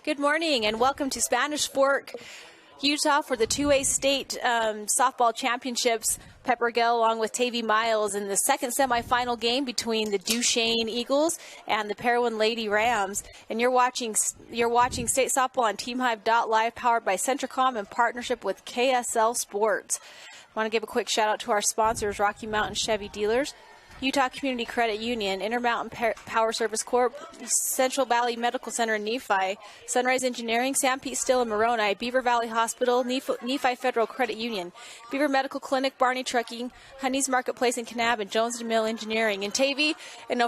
Good morning and welcome to Spanish Fork, Utah for the 2A state softball championships. Pepper Gill along with Tavy Miles in the second semifinal game between the Duchesne Eagles and the Parowan Lady Rams. And you're watching state softball on TeamHive.live, powered by Centricom in partnership with KSL Sports. I want to give a quick shout out to our sponsors, Rocky Mountain Chevy Dealers, Utah Community Credit Union, Intermountain Power Service Corp., Central Valley Medical Center in Nephi, Sunrise Engineering, San Pete Steel in Moroni, Beaver Valley Hospital, Nephi Federal Credit Union, Beaver Medical Clinic, Barney Trucking, Honey's Marketplace in Kanab, and Jones DeMille Engineering. And Tavy,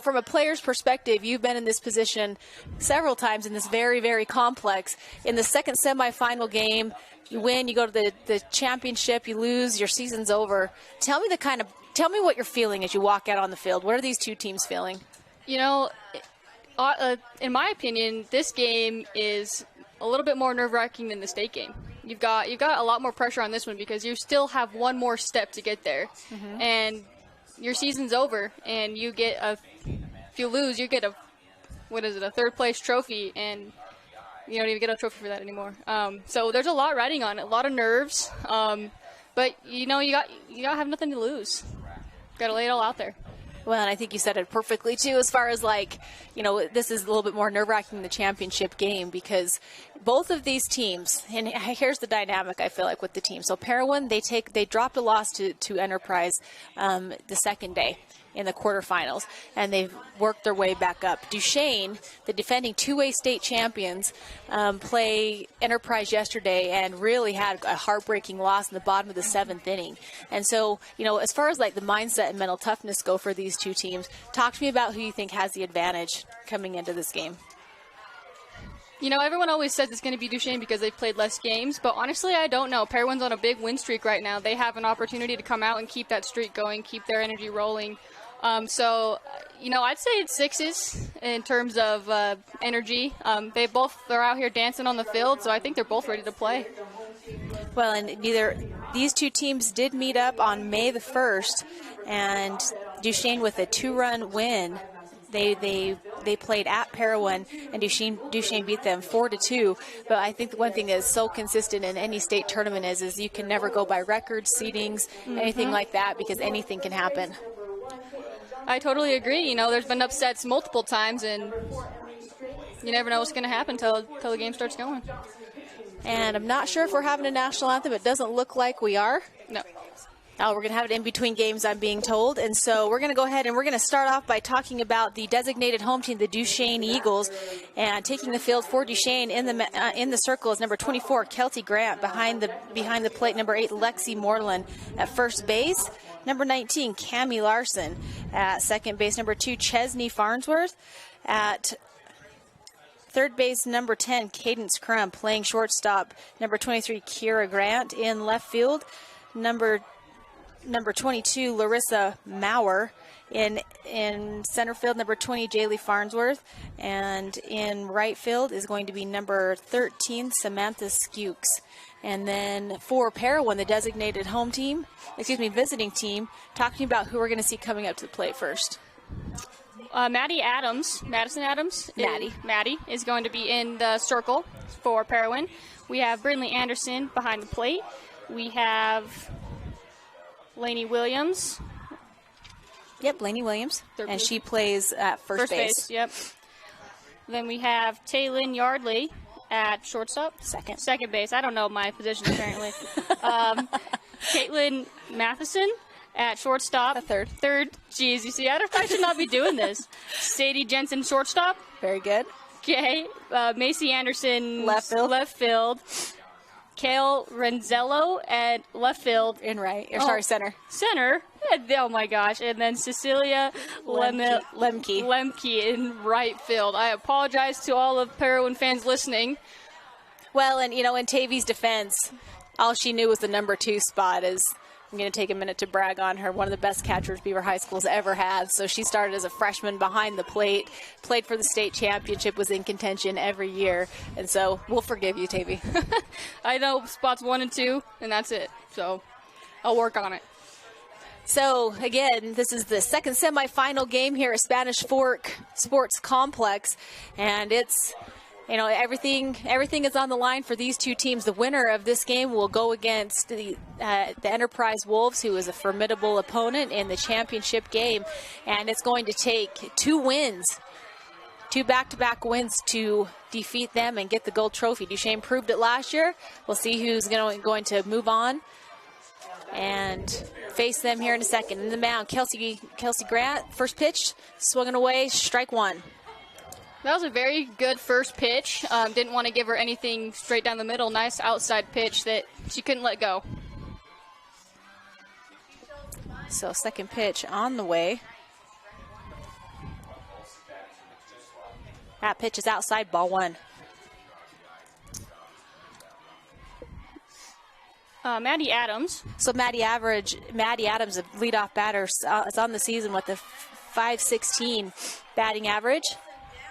from a player's perspective, you've been in this position several times in this very, very complex. In the second semifinal game, you win, you go to the championship, you lose, your season's over. Tell me what you're feeling as you walk out on the field. What are these two teams feeling? In my opinion, this game is a little bit more nerve-wracking than the state game. You've got a lot more pressure on this one because you still have one more step to get there, and your season's over. And if you lose, you get a third place trophy, and you don't even get a trophy for that anymore. So there's a lot riding on it, a lot of nerves. But you got have nothing to lose. Got to lay it all out there. Well, and I think you said it perfectly, too, as far as this is a little bit more nerve-wracking than the championship game because both of these teams, and here's the dynamic I feel like with the team. So Parowan, they dropped a loss to Enterprise the second day in the quarterfinals, and they've worked their way back up. Duchesne, the defending 2A state champions, play Enterprise yesterday and really had a heartbreaking loss in the bottom of the seventh inning. And so, as far as the mindset and mental toughness go for these two teams, talk to me about who you think has the advantage coming into this game. Everyone always says it's going to be Duchesne because they've played less games, but honestly, I don't know. Parowan's on a big win streak right now. They have an opportunity to come out and keep that streak going, keep their energy rolling. I'd say it's sixes in terms of energy. They're out here dancing on the field, so I think they're both ready to play. Well, and these two teams did meet up on May the 1st, and Duchesne with a 2-run win. They played at Parowan, and Duchesne beat them 4-2. But I think the one thing that is so consistent in any state tournament is you can never go by records, seedings, anything like that, because anything can happen. I totally agree. There's been upsets multiple times, and you never know what's going to happen until the game starts going. And I'm not sure if we're having a national anthem. It doesn't look like we are. No. We're going to have it in between games, I'm being told. And so we're going to go ahead and we're going to start off by talking about the designated home team, the Duchesne Eagles. And taking the field for Duchesne in the circle is number 24, Kelty Grant. Behind the plate, number 8, Lexi Moreland. At first base, number 19, Cammie Larson. At second base, number 2, Chesney Farnsworth. At third base, number 10, Cadence Crum. Playing shortstop, number 23, Kira Grant. In left field, number 22, Larissa Maurer. In center field, number 20, Jaylee Farnsworth. And in right field is going to be number 13, Samantha Skukes. And then for Parowan, the designated visiting team, talking about who we're going to see coming up to the plate first. Maddie is going to be in the circle for Parowan. We have Brindley Anderson behind the plate. We have Lainey Williams. Yep, Lainey Williams. And she plays at first base. Yep. Then we have Taylin Yardley at shortstop. Second base. I don't know my position apparently. Caitlin Matheson at shortstop. A third. Jeez, you see, I should not be doing this. Sadie Jensen, shortstop. Very good. Okay. Macy Anderson, left field. Kale Renzello at left field. Center. Center. Oh, my gosh. And then Cecilia Lemke in right field. I apologize to all of Parowan fans listening. Well, and, in Tavy's defense, all she knew was the number 2 spot. I'm going to take a minute to brag on her. One of the best catchers Beaver High School's ever had. So she started as a freshman behind the plate, played for the state championship, was in contention every year. And so we'll forgive you, Tavy. I know spots 1 and 2, and that's it. So I'll work on it. So, again, this is the second semifinal game here at Spanish Fork Sports Complex. And it's you know, everything is on the line for these two teams. The winner of this game will go against the Enterprise Wolves, who is a formidable opponent in the championship game, and it's going to take 2 wins, 2 back-to-back wins to defeat them and get the gold trophy. Duchesne proved it last year. We'll see who's going to move on and face them here in a second. In the mound, Kelsey Grant, first pitch, swinging away, strike 1. That was a very good first pitch. Didn't want to give her anything straight down the middle. Nice outside pitch that she couldn't let go. So second pitch on the way. That pitch is outside, ball 1. Maddie Adams. So Maddie Adams, a leadoff batter, is on the season with a .516 batting average.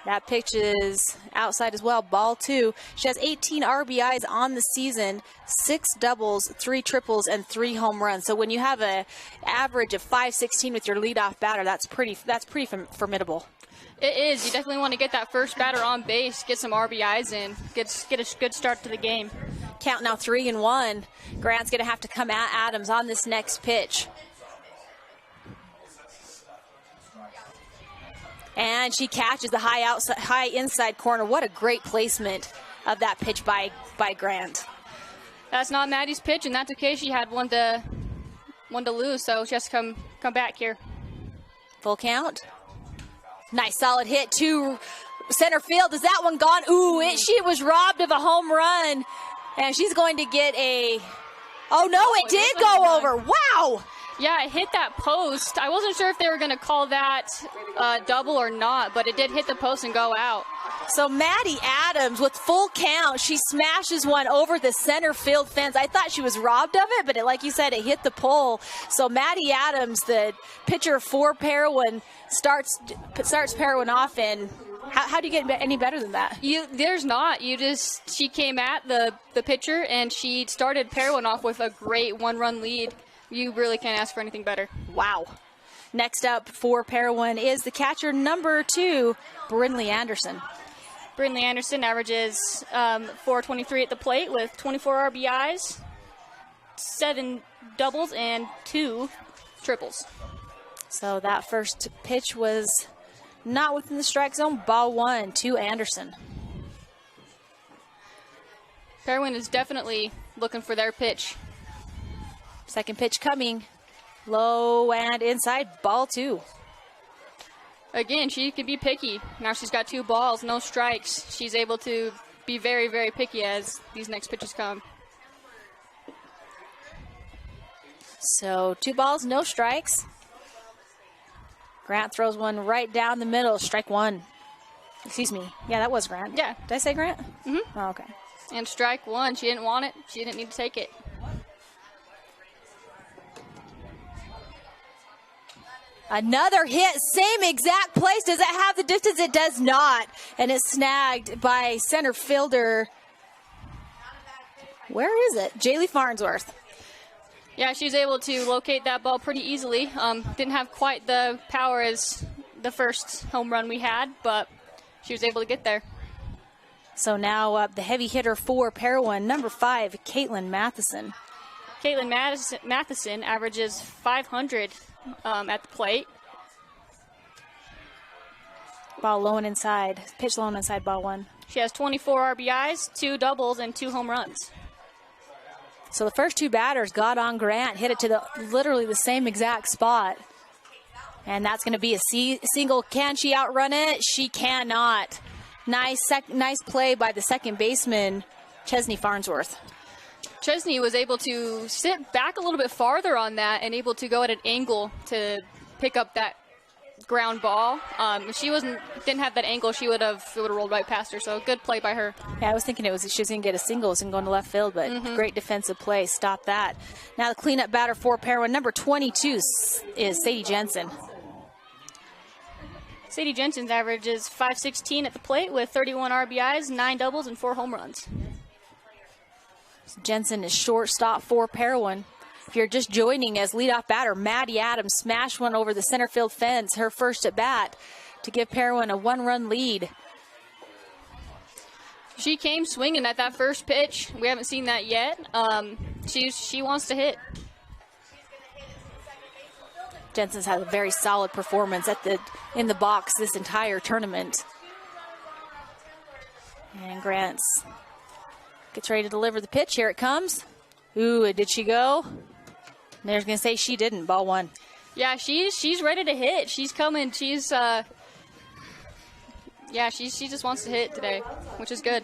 That pitch is outside as well, ball 2. She has 18 RBIs on the season, 6 doubles, 3 triples, and 3 home runs. So when you have an average of .516 with your leadoff batter, that's pretty formidable. It is. You definitely want to get that first batter on base, get some RBIs in, get a good start to the game. Count now 3-1. Grant's going to have to come at Adams on this next pitch. And she catches the high inside corner. What a great placement of that pitch by Grant. That's not Maddie's pitch, and that's okay. She had one to lose, so she has to come back here. Full count. Nice solid hit to center field. Is that one gone? Ooh, she was robbed of a home run, and she's going to get a. Oh no, it did go over. Wow. Yeah, it hit that post. I wasn't sure if they were going to call that double or not, but it did hit the post and go out. So Maddie Adams, with full count, she smashes one over the center field fence. I thought she was robbed of it, but like you said, it hit the pole. So Maddie Adams, the pitcher for Parowan, starts Parowan off in. How do you get any better than that? There's not. She came at the pitcher, and she started Parowan off with a great 1-run lead. You really can't ask for anything better. Wow. Next up for Parowan is the catcher number 2, Brynlee Anderson. Brynlee Anderson averages .423 at the plate with 24 RBIs, 7 doubles, and 2 triples. So that first pitch was not within the strike zone. Ball 1 to Anderson. Parowan is definitely looking for their pitch. Second pitch coming. Low and inside, ball 2. Again, she can be picky. Now she's got 2 balls, no strikes. She's able to be very, very picky as these next pitches come. So 2 balls, no strikes. Grant throws one right down the middle, strike 1. Excuse me. Yeah, that was Grant. Yeah. Did I say Grant? Mm-hmm. Oh, okay. And strike 1. She didn't want it. She didn't need to take it. Another hit, same exact place. Does it have the distance? It does not. And it's snagged by center fielder. Where is it? Jaylee Farnsworth. Yeah, she was able to locate that ball pretty easily. Didn't have quite the power as the first home run we had, but she was able to get there. So now up the heavy hitter for Parowan, number 5, Caitlin Matheson. Caitlin Matheson averages .500 at the plate. Ball low and inside. Pitch low and inside, ball 1. She has 24 RBIs, 2 doubles, and 2 home runs. So the first 2 batters got on Grant, hit it to literally the same exact spot. And that's going to be a single. Can she outrun it? She cannot. Nice play by the second baseman, Chesney Farnsworth. Duchesne was able to sit back a little bit farther on that and able to go at an angle to pick up that ground ball. If she didn't have that angle, it would have rolled right past her. So good play by her. Yeah, I was thinking she was going to get a single and going to left field, but great defensive play. Stop that. Now the cleanup batter for Parowan, number 22, is Sadie Jensen. Sadie Jensen's average is .516 at the plate with 31 RBIs, 9 doubles, and 4 home runs. Jensen is shortstop for Parowan. If you're just joining as leadoff batter, Maddie Adams smashed one over the center field fence, her first at bat, to give Parowan a 1-run lead. She came swinging at that first pitch. We haven't seen that yet. She wants to hit. Jensen's had a very solid performance in the box this entire tournament. And Grants gets ready to deliver the pitch. Here it comes. Ooh, did she go? There's going to say she didn't. Ball one. Yeah, she's ready to hit. She's coming. She's she just wants to hit today, which is good.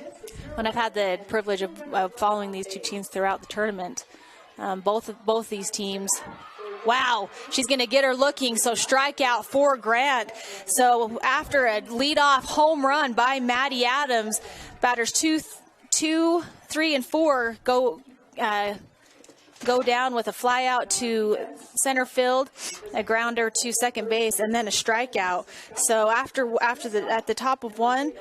When I've had the privilege of following these two teams throughout the tournament, both these teams. Wow, she's going to get her looking, so strikeout for Grant. So after a leadoff home run by Maddie Adams, batters 2, 3, and 4 go down with a fly out to center field, a grounder to second base, and then a strikeout. So at the top of one,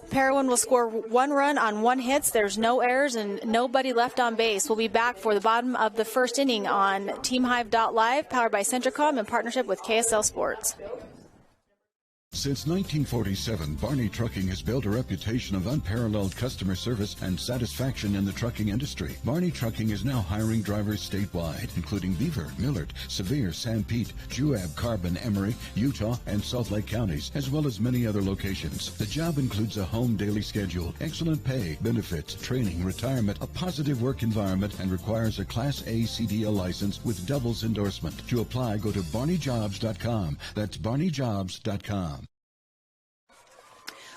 Parowan will score 1 run on 1 hit. There's no errors and nobody left on base. We'll be back for the bottom of the first inning on TeamHive.live, powered by Centricom in partnership with KSL Sports. Since 1947, Barney Trucking has built a reputation of unparalleled customer service and satisfaction in the trucking industry. Barney Trucking is now hiring drivers statewide, including Beaver, Millard, Sevier, San Pete, Juab, Carbon, Emery, Utah, and Salt Lake counties, as well as many other locations. The job includes a home daily schedule, excellent pay, benefits, training, retirement, a positive work environment, and requires a Class A CDL license with doubles endorsement. To apply, go to barneyjobs.com. That's barneyjobs.com.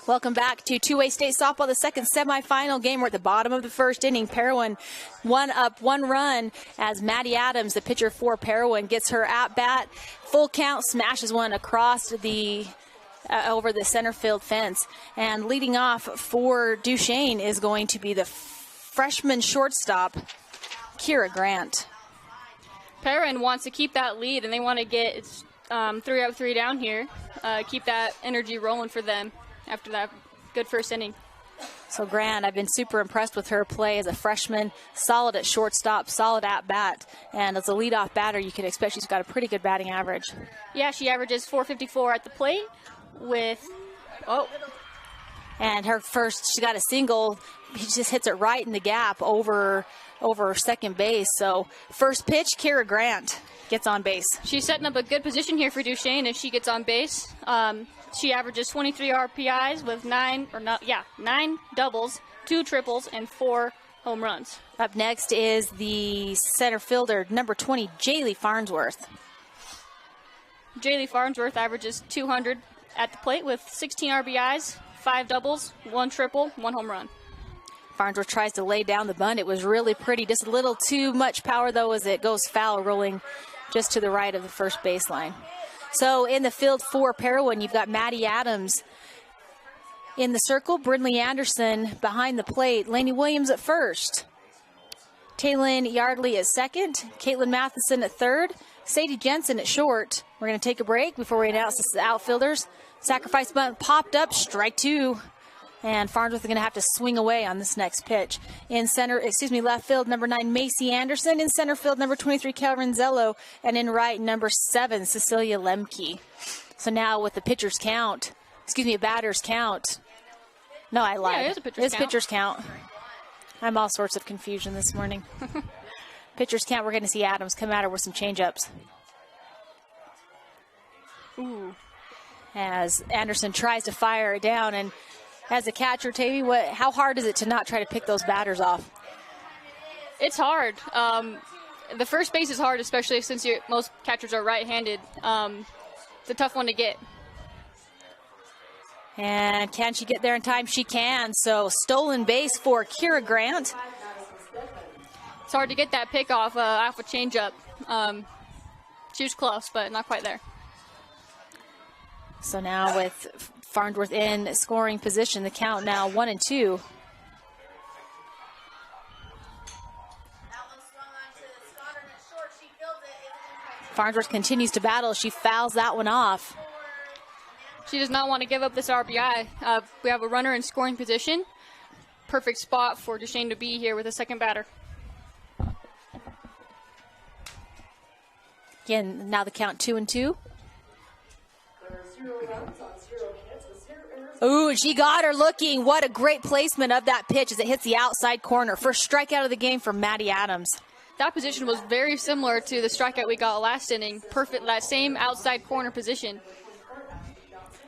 Welcome back to two-way state softball, the second semifinal game. We're at the bottom of the first inning. Parowan 1 run as Maddie Adams, the pitcher for Parowan, gets her at-bat. Full count, smashes one across the over the center field fence. And leading off for Duchesne is going to be the freshman shortstop, Kira Grant. Parowan wants to keep that lead, and they want to get 3 up, 3 down here. Keep that energy rolling for them after that good first inning. So Grant, I've been super impressed with her play as a freshman, solid at shortstop, solid at bat, and as a leadoff batter, you can expect she's got a pretty good batting average. Yeah, she averages .454 at the plate with, and her first, she got a single. He just hits it right in the gap over second base. So first pitch, Kira Grant gets on base. She's setting up a good position here for Duchesne if she gets on base. She averages 23 RPIs with 9 doubles, 2 triples, and 4 home runs. Up next is the center fielder, number 20, Jaylee Farnsworth. Jaylee Farnsworth averages 200 at the plate with 16 RBIs, 5 doubles, 1 triple, 1 home run. Farnsworth tries to lay down the bunt. It was really pretty. Just a little too much power, though, as it goes foul, rolling just to the right of the first baseline. So in the field for Parowan, you've got Maddie Adams in the circle, Brindley Anderson behind the plate, Lainey Williams at first, Taylin Yardley at second, Caitlin Matheson at third, Sadie Jensen at short. We're going to take a break before we announce the outfielders. Sacrifice bunt popped up, strike 2. And Farnsworth is going to have to swing away on this next pitch. In left field, number 9, Macy Anderson. In center field, number 23, Calvin Zello. And in right, number 7, Cecilia Lemke. So now with the batter's count. No, I lied. Yeah, it's pitcher's count. I'm all sorts of confusion this morning. Pitcher's count, we're going to see Adams come at her with some changeups. Ooh. As Anderson tries to fire it down, and as a catcher, Tavy, how hard is it to not try to pick those batters off? It's hard. The first base is hard, especially since most catchers are right-handed. It's a tough one to get. And can she get there in time? She can. So stolen base for Kira Grant. It's hard to get that pick off a changeup. She was close, but not quite there. So now with Farnsworth in scoring position, the count now 1-2. Farnsworth continues to battle. She fouls that one off. She does not want to give up this RBI. We have a runner in scoring position. Perfect spot for Duchesne to be here with a second batter. Again, now the count 2-2. Ooh, she got her looking. What a great placement of that pitch as it hits the outside corner. First strikeout of the game for Maddie Adams. That position was very similar to the strikeout we got last inning. Perfect, that same outside corner position.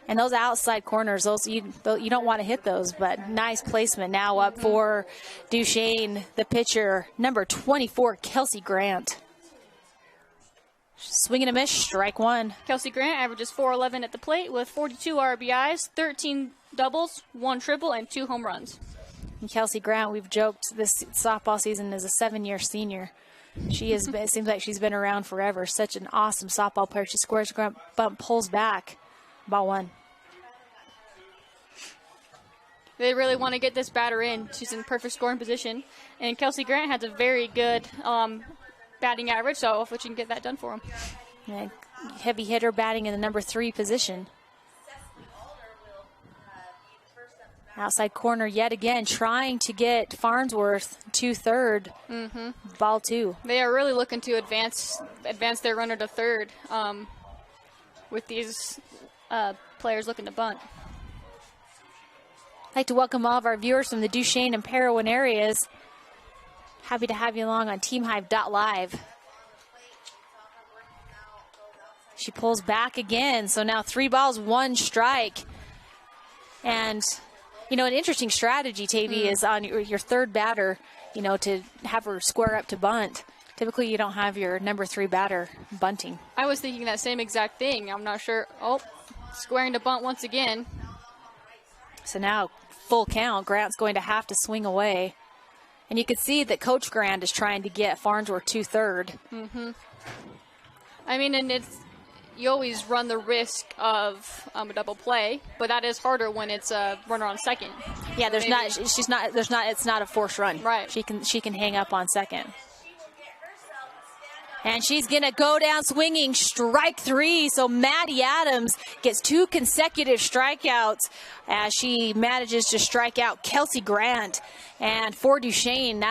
And those outside corners, those you don't want to hit those, but nice placement now up for Duchesne, the pitcher, number 24, Kelsey Grant. Swing and a miss, strike one. Kelsey Grant averages .411 at the plate with 42 RBIs, 13 doubles, 1 triple, and 2 home runs. And Kelsey Grant, we've joked this softball season is a 7-year senior. She has been, it seems like she's been around forever. Such an awesome softball player. She squares grunt, bump, pulls back. Ball one. They really want to get this batter in. She's in perfect scoring position. And Kelsey Grant has a very good batting average, so hopefully she can get that done for him. And heavy hitter batting in the number 3 position. Outside corner yet again, trying to get Farnsworth to third. Ball 2. They are really looking to advance their runner to third with these players looking to bunt. I'd like to welcome all of our viewers from the Duchesne and Parowan areas. Happy to have you along on TeamHive.live. She pulls back again, so now 3 balls, 1 strike. And, you know, an interesting strategy, Tavy, is on your third batter, you know, to have her square up to bunt. Typically, you don't have your number 3 batter bunting. I was thinking that same exact thing. I'm not sure. Oh, squaring to bunt once again. So now, full count, Grant's going to have to swing away. And you can see that Coach Grant is trying to get Farnsworth to third. I mean, and you always run the risk of a double play, but that is harder when it's a runner on second. Yeah, it's not a forced run. Right. She can hang up on second. And she's going to go down swinging, strike 3. So Maddie Adams gets 2 consecutive strikeouts as she manages to strike out Kelsey Grant. And for Duchesne,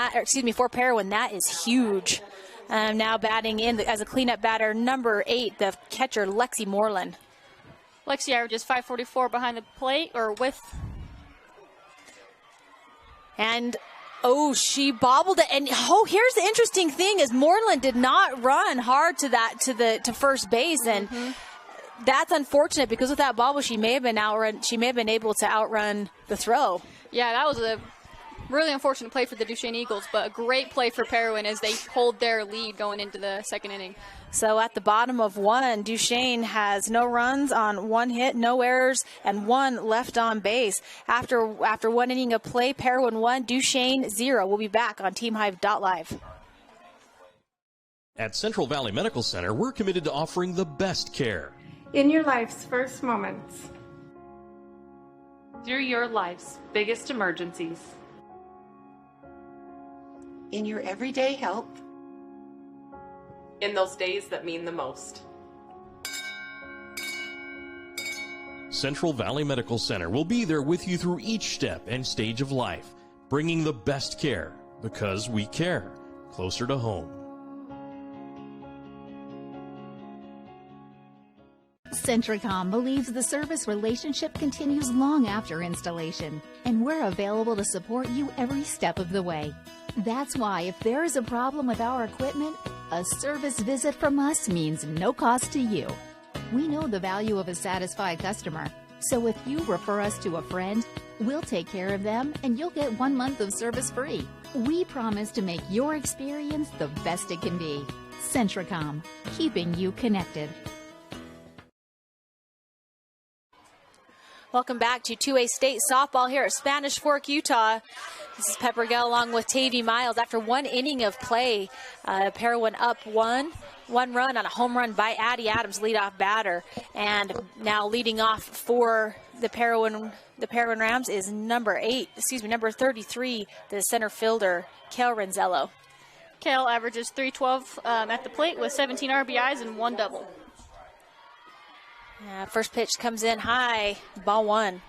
for Parowan, that is huge. Now batting in as a cleanup batter, number 8, the catcher, Lexi Moreland. Lexi averages .544 behind the plate, or with. And she bobbled it. And here's the interesting thing: is Moreland did not run hard to first base, and that's unfortunate because with that bobble, she may have been able to outrun the throw. Yeah, that was a really unfortunate play for the Duchesne Eagles, but a great play for Parowan as they hold their lead going into the second inning. So at the bottom of 1, Duchesne has no runs on 1 hit, no errors, and 1 left on base. After 1 inning of play, Parowan 1, Duchesne 0. We'll be back on TeamHive.live. At Central Valley Medical Center, we're committed to offering the best care. In your life's first moments. Through your life's biggest emergencies. In your everyday help. In those days that mean the most. Central Valley Medical Center will be there with you through each step and stage of life, bringing the best care because we care, closer to home. Centricom believes the service relationship continues long after installation, and we're available to support you every step of the way. That's why if there is a problem with our equipment, a service visit from us means no cost to you. We know the value of a satisfied customer, so if you refer us to a friend, we'll take care of them and you'll get 1 month of service free. We promise to make your experience the best it can be. Centricom, keeping you connected. Welcome back to 2A State Softball here at Spanish Fork, Utah. This is Pepper Gell along with Tavy Miles. After 1 inning of play, Parowan up 1 run on a home run by Addie Adams, leadoff batter. And now leading off for the Parowan Rams is number 33, the center fielder, Kale Renzello. Kale averages .312 at the plate with 17 RBIs and 1 double. First pitch comes in high, ball 1.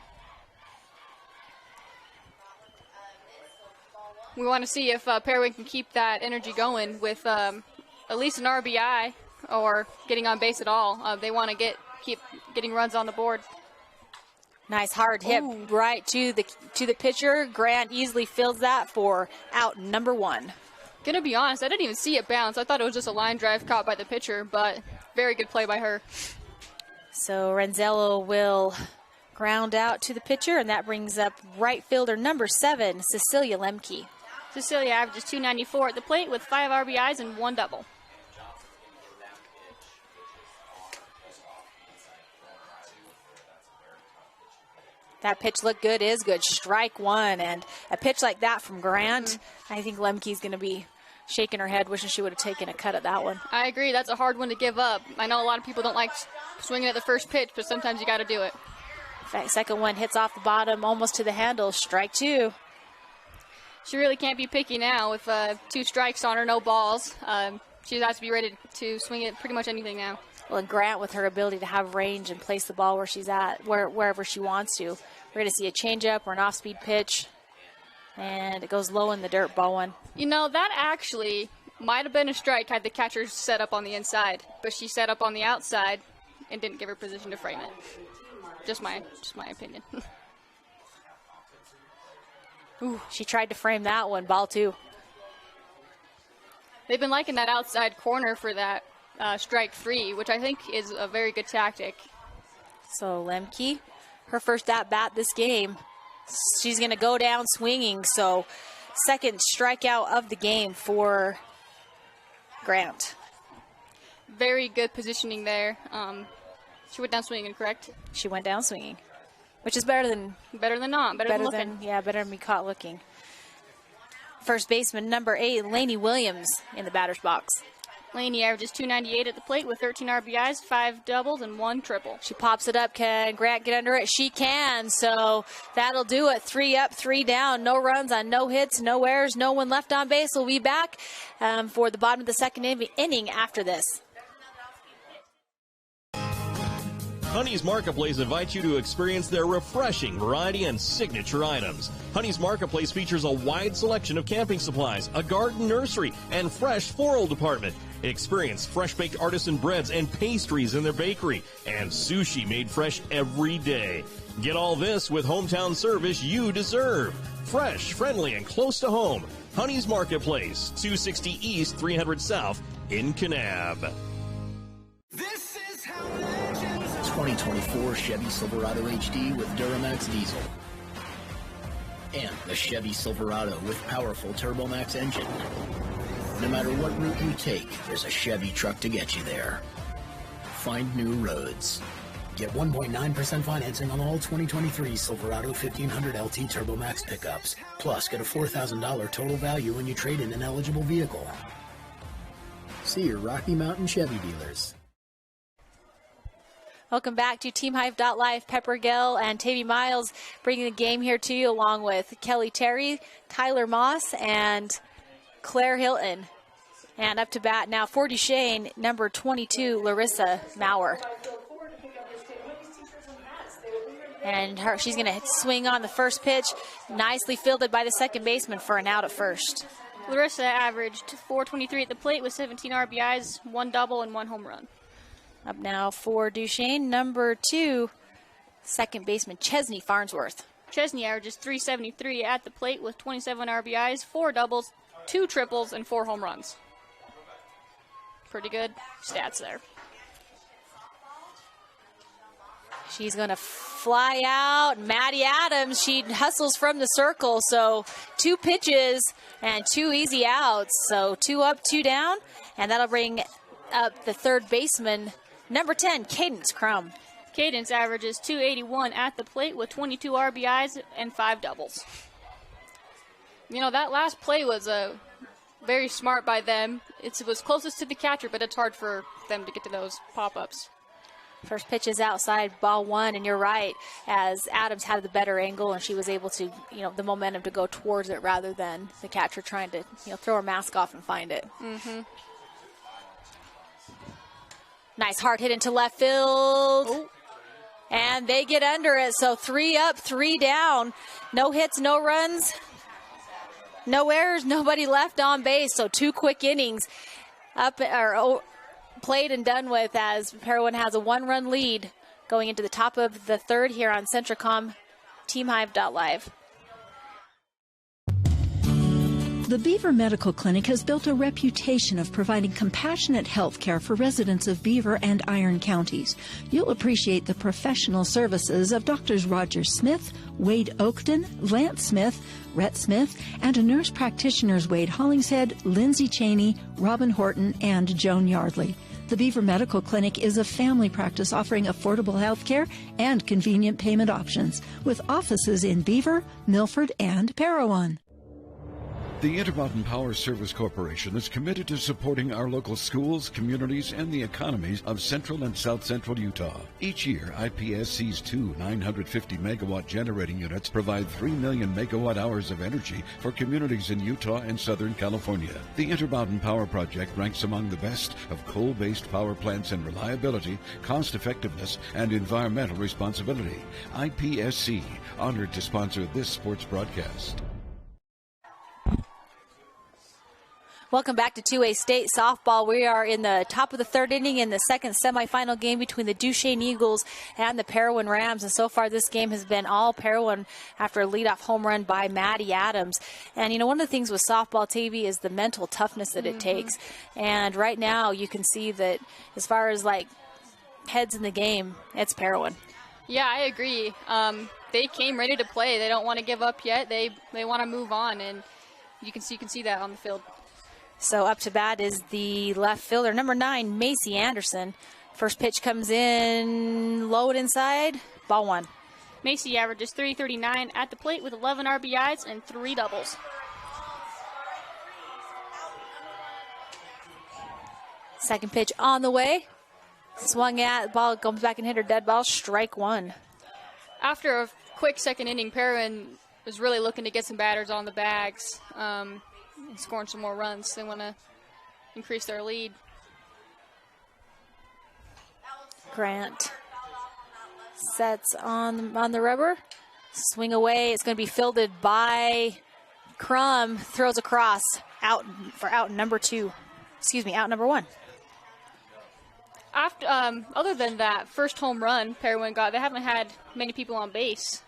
We want to see if Parowan can keep that energy going with at least an RBI or getting on base at all. They want to keep getting runs on the board. Nice hard hit right to the pitcher. Grant easily fields that for out number 1. Gonna be honest, I didn't even see it bounce. I thought it was just a line drive caught by the pitcher, but very good play by her. So Renzello will ground out to the pitcher, and that brings up right fielder number 7, Cecilia Lemke. Cecilia averages .294 at the plate with 5 RBIs and 1 double. That pitch looked good, is good. Strike 1, and a pitch like that from Grant, I think Lemke's going to be shaking her head, wishing she would have taken a cut at that one. I agree. That's a hard one to give up. I know a lot of people don't like swinging at the first pitch, but sometimes you got to do it. That second one hits off the bottom, almost to the handle. Strike 2. She really can't be picky now with 2 strikes on her, no balls. She has to be ready to swing it pretty much anything now. Well, and Grant, with her ability to have range and place the ball where she's at, wherever she wants to. We're going to see a changeup or an off-speed pitch, and it goes low in the dirt, ball 1. You know, that actually might have been a strike had the catcher set up on the inside, but she set up on the outside and didn't give her position to frame it. Just my opinion. Ooh, she tried to frame that one, ball 2. They've been liking that outside corner for that strike 3, which I think is a very good tactic. So Lemke, her first at-bat this game. She's going to go down swinging, so second strikeout of the game for Grant. Very good positioning there. She went down swinging, correct? She went down swinging, which is better than not, better than looking. Yeah, better than be caught looking. First baseman number 8, Lainey Williams, in the batter's box. Lainey averages .298 at the plate with 13 RBIs, 5 doubles, and 1 triple. She pops it up. Can Grant get under it? She can. So that'll do it. 3 up, 3 down. No runs on no hits, no errors, no one left on base. We'll be back for the bottom of the second inning after this. Honey's Marketplace invites you to experience their refreshing variety and signature items. Honey's Marketplace features a wide selection of camping supplies, a garden nursery, and fresh floral department. Experience fresh-baked artisan breads and pastries in their bakery, and sushi made fresh every day. Get all this with hometown service you deserve. Fresh, friendly, and close to home. Honey's Marketplace, 260 East, 300 South in Kanab. 2024 Chevy Silverado HD with Duramax diesel. And the Chevy Silverado with powerful TurboMax engine. No matter what route you take, there's a Chevy truck to get you there. Find new roads. Get 1.9% financing on all 2023 Silverado 1500 LT TurboMax pickups. Plus, get a $4,000 total value when you trade in an eligible vehicle. See your Rocky Mountain Chevy dealers. Welcome back to TeamHive.live. Pepper Gill and Tavy Miles bringing the game here to you, along with Kelly Terry, Tyler Moss, and Claire Hilton. And up to bat now for Duchesne, number 22, Larissa Maurer. And she's going to swing on the first pitch. Nicely fielded by the second baseman for an out at first. Larissa averaged .423 at the plate with 17 RBIs, 1 double, and 1 home run. Up now for Duchesne, number 2, second baseman Chesney Farnsworth. Chesney averages .373 at the plate with 27 RBIs, 4 doubles, 2 triples, and 4 home runs. Pretty good stats there. She's going to fly out. Maddie Adams, she hustles from the circle. So 2 pitches and 2 easy outs. So 2 up, 2 down. And that'll bring up the third baseman, number 10, Cadence Crum. Cadence averages .281 at the plate with 22 RBIs and 5 doubles. You know, that last play was very smart by them. It was closest to the catcher, but it's hard for them to get to those pop-ups. First pitch is outside, ball 1, and you're right, as Adams had the better angle, and she was able to, the momentum to go towards it rather than the catcher trying to, throw her mask off and find it. Mm-hmm. Nice hard hit into left field. Ooh. And they get under it. So 3 up, 3 down. No hits, no runs, no errors, nobody left on base. So 2 quick innings played and done with, as Parowan has a 1-run lead going into the top of the third here on Centricom TeamHive.live. The Beaver Medical Clinic has built a reputation of providing compassionate health care for residents of Beaver and Iron counties. You'll appreciate the professional services of Drs. Roger Smith, Wade Oakton, Lance Smith, Rhett Smith, and nurse practitioners Wade Hollingshead, Lindsay Cheney, Robin Horton, and Joan Yardley. The Beaver Medical Clinic is a family practice offering affordable health care and convenient payment options, with offices in Beaver, Milford, and Parowan. The Intermountain Power Service Corporation is committed to supporting our local schools, communities, and the economies of central and south central Utah. Each year, IPSC's two 950-megawatt generating units provide 3 million megawatt hours of energy for communities in Utah and Southern California. The Intermountain Power Project ranks among the best of coal-based power plants in reliability, cost-effectiveness, and environmental responsibility. IPSC, honored to sponsor this sports broadcast. Welcome back to 2A State Softball. We are in the top of the third inning in the second semifinal game between the Duchesne Eagles and the Parowan Rams. And so far this game has been all Parowan after a leadoff home run by Maddie Adams. And, you know, one of the things with softball, TV, is the mental toughness that it takes. And right now you can see that as far as, like, heads in the game, it's Parowan. Yeah, I agree. They came ready to play. They don't want to give up yet. They want to move on, and you can see that on the field. So up to bat is the left fielder, number 9, Macy Anderson. First pitch comes in, low and inside, ball one. Macy averages .339 at the plate with 11 RBIs and 3 doubles. Second pitch on the way. Swung at, ball comes back and hit her dead ball, strike one. After a quick second inning, Parowan was really looking to get some batters on the bags. And scoring some more runs. They want to increase their lead. Grant sets on the rubber. Swing away. It's going to be fielded by Crum. Throws across. Out number 2. Excuse me, out number 1. After, other than that first home run Parowan got, they haven't had many people on base.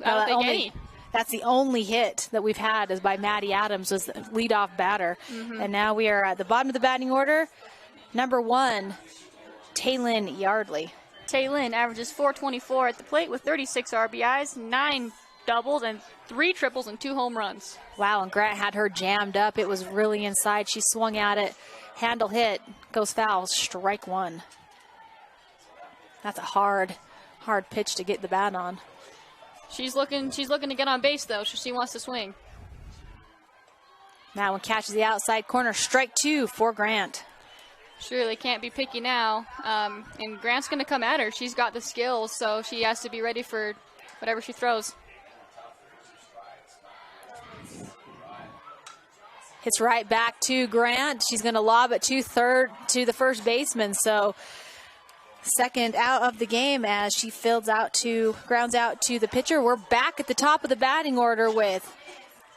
I don't think any. That's the only hit that we've had is by Maddie Adams, was the leadoff batter. And now we are at the bottom of the batting order. Number 1, Taylin Yardley. Taylin averages .424 at the plate with 36 RBIs, 9 doubles, and 3 triples and 2 home runs. Wow, and Grant had her jammed up. It was really inside. She swung at it. Handle hit. Goes foul. Strike one. That's a hard pitch to get the bat on. She's looking to get on base, though, so she wants to swing. That one catches the outside corner. Strike 2 for Grant. She really can't be picky now. And Grant's going to come at her. She's got the skills, so she has to be ready for whatever she throws. Hits right back to Grant. She's going to lob it to the first baseman. So second out of the game as she grounds out to the pitcher. We're back at the top of the batting order with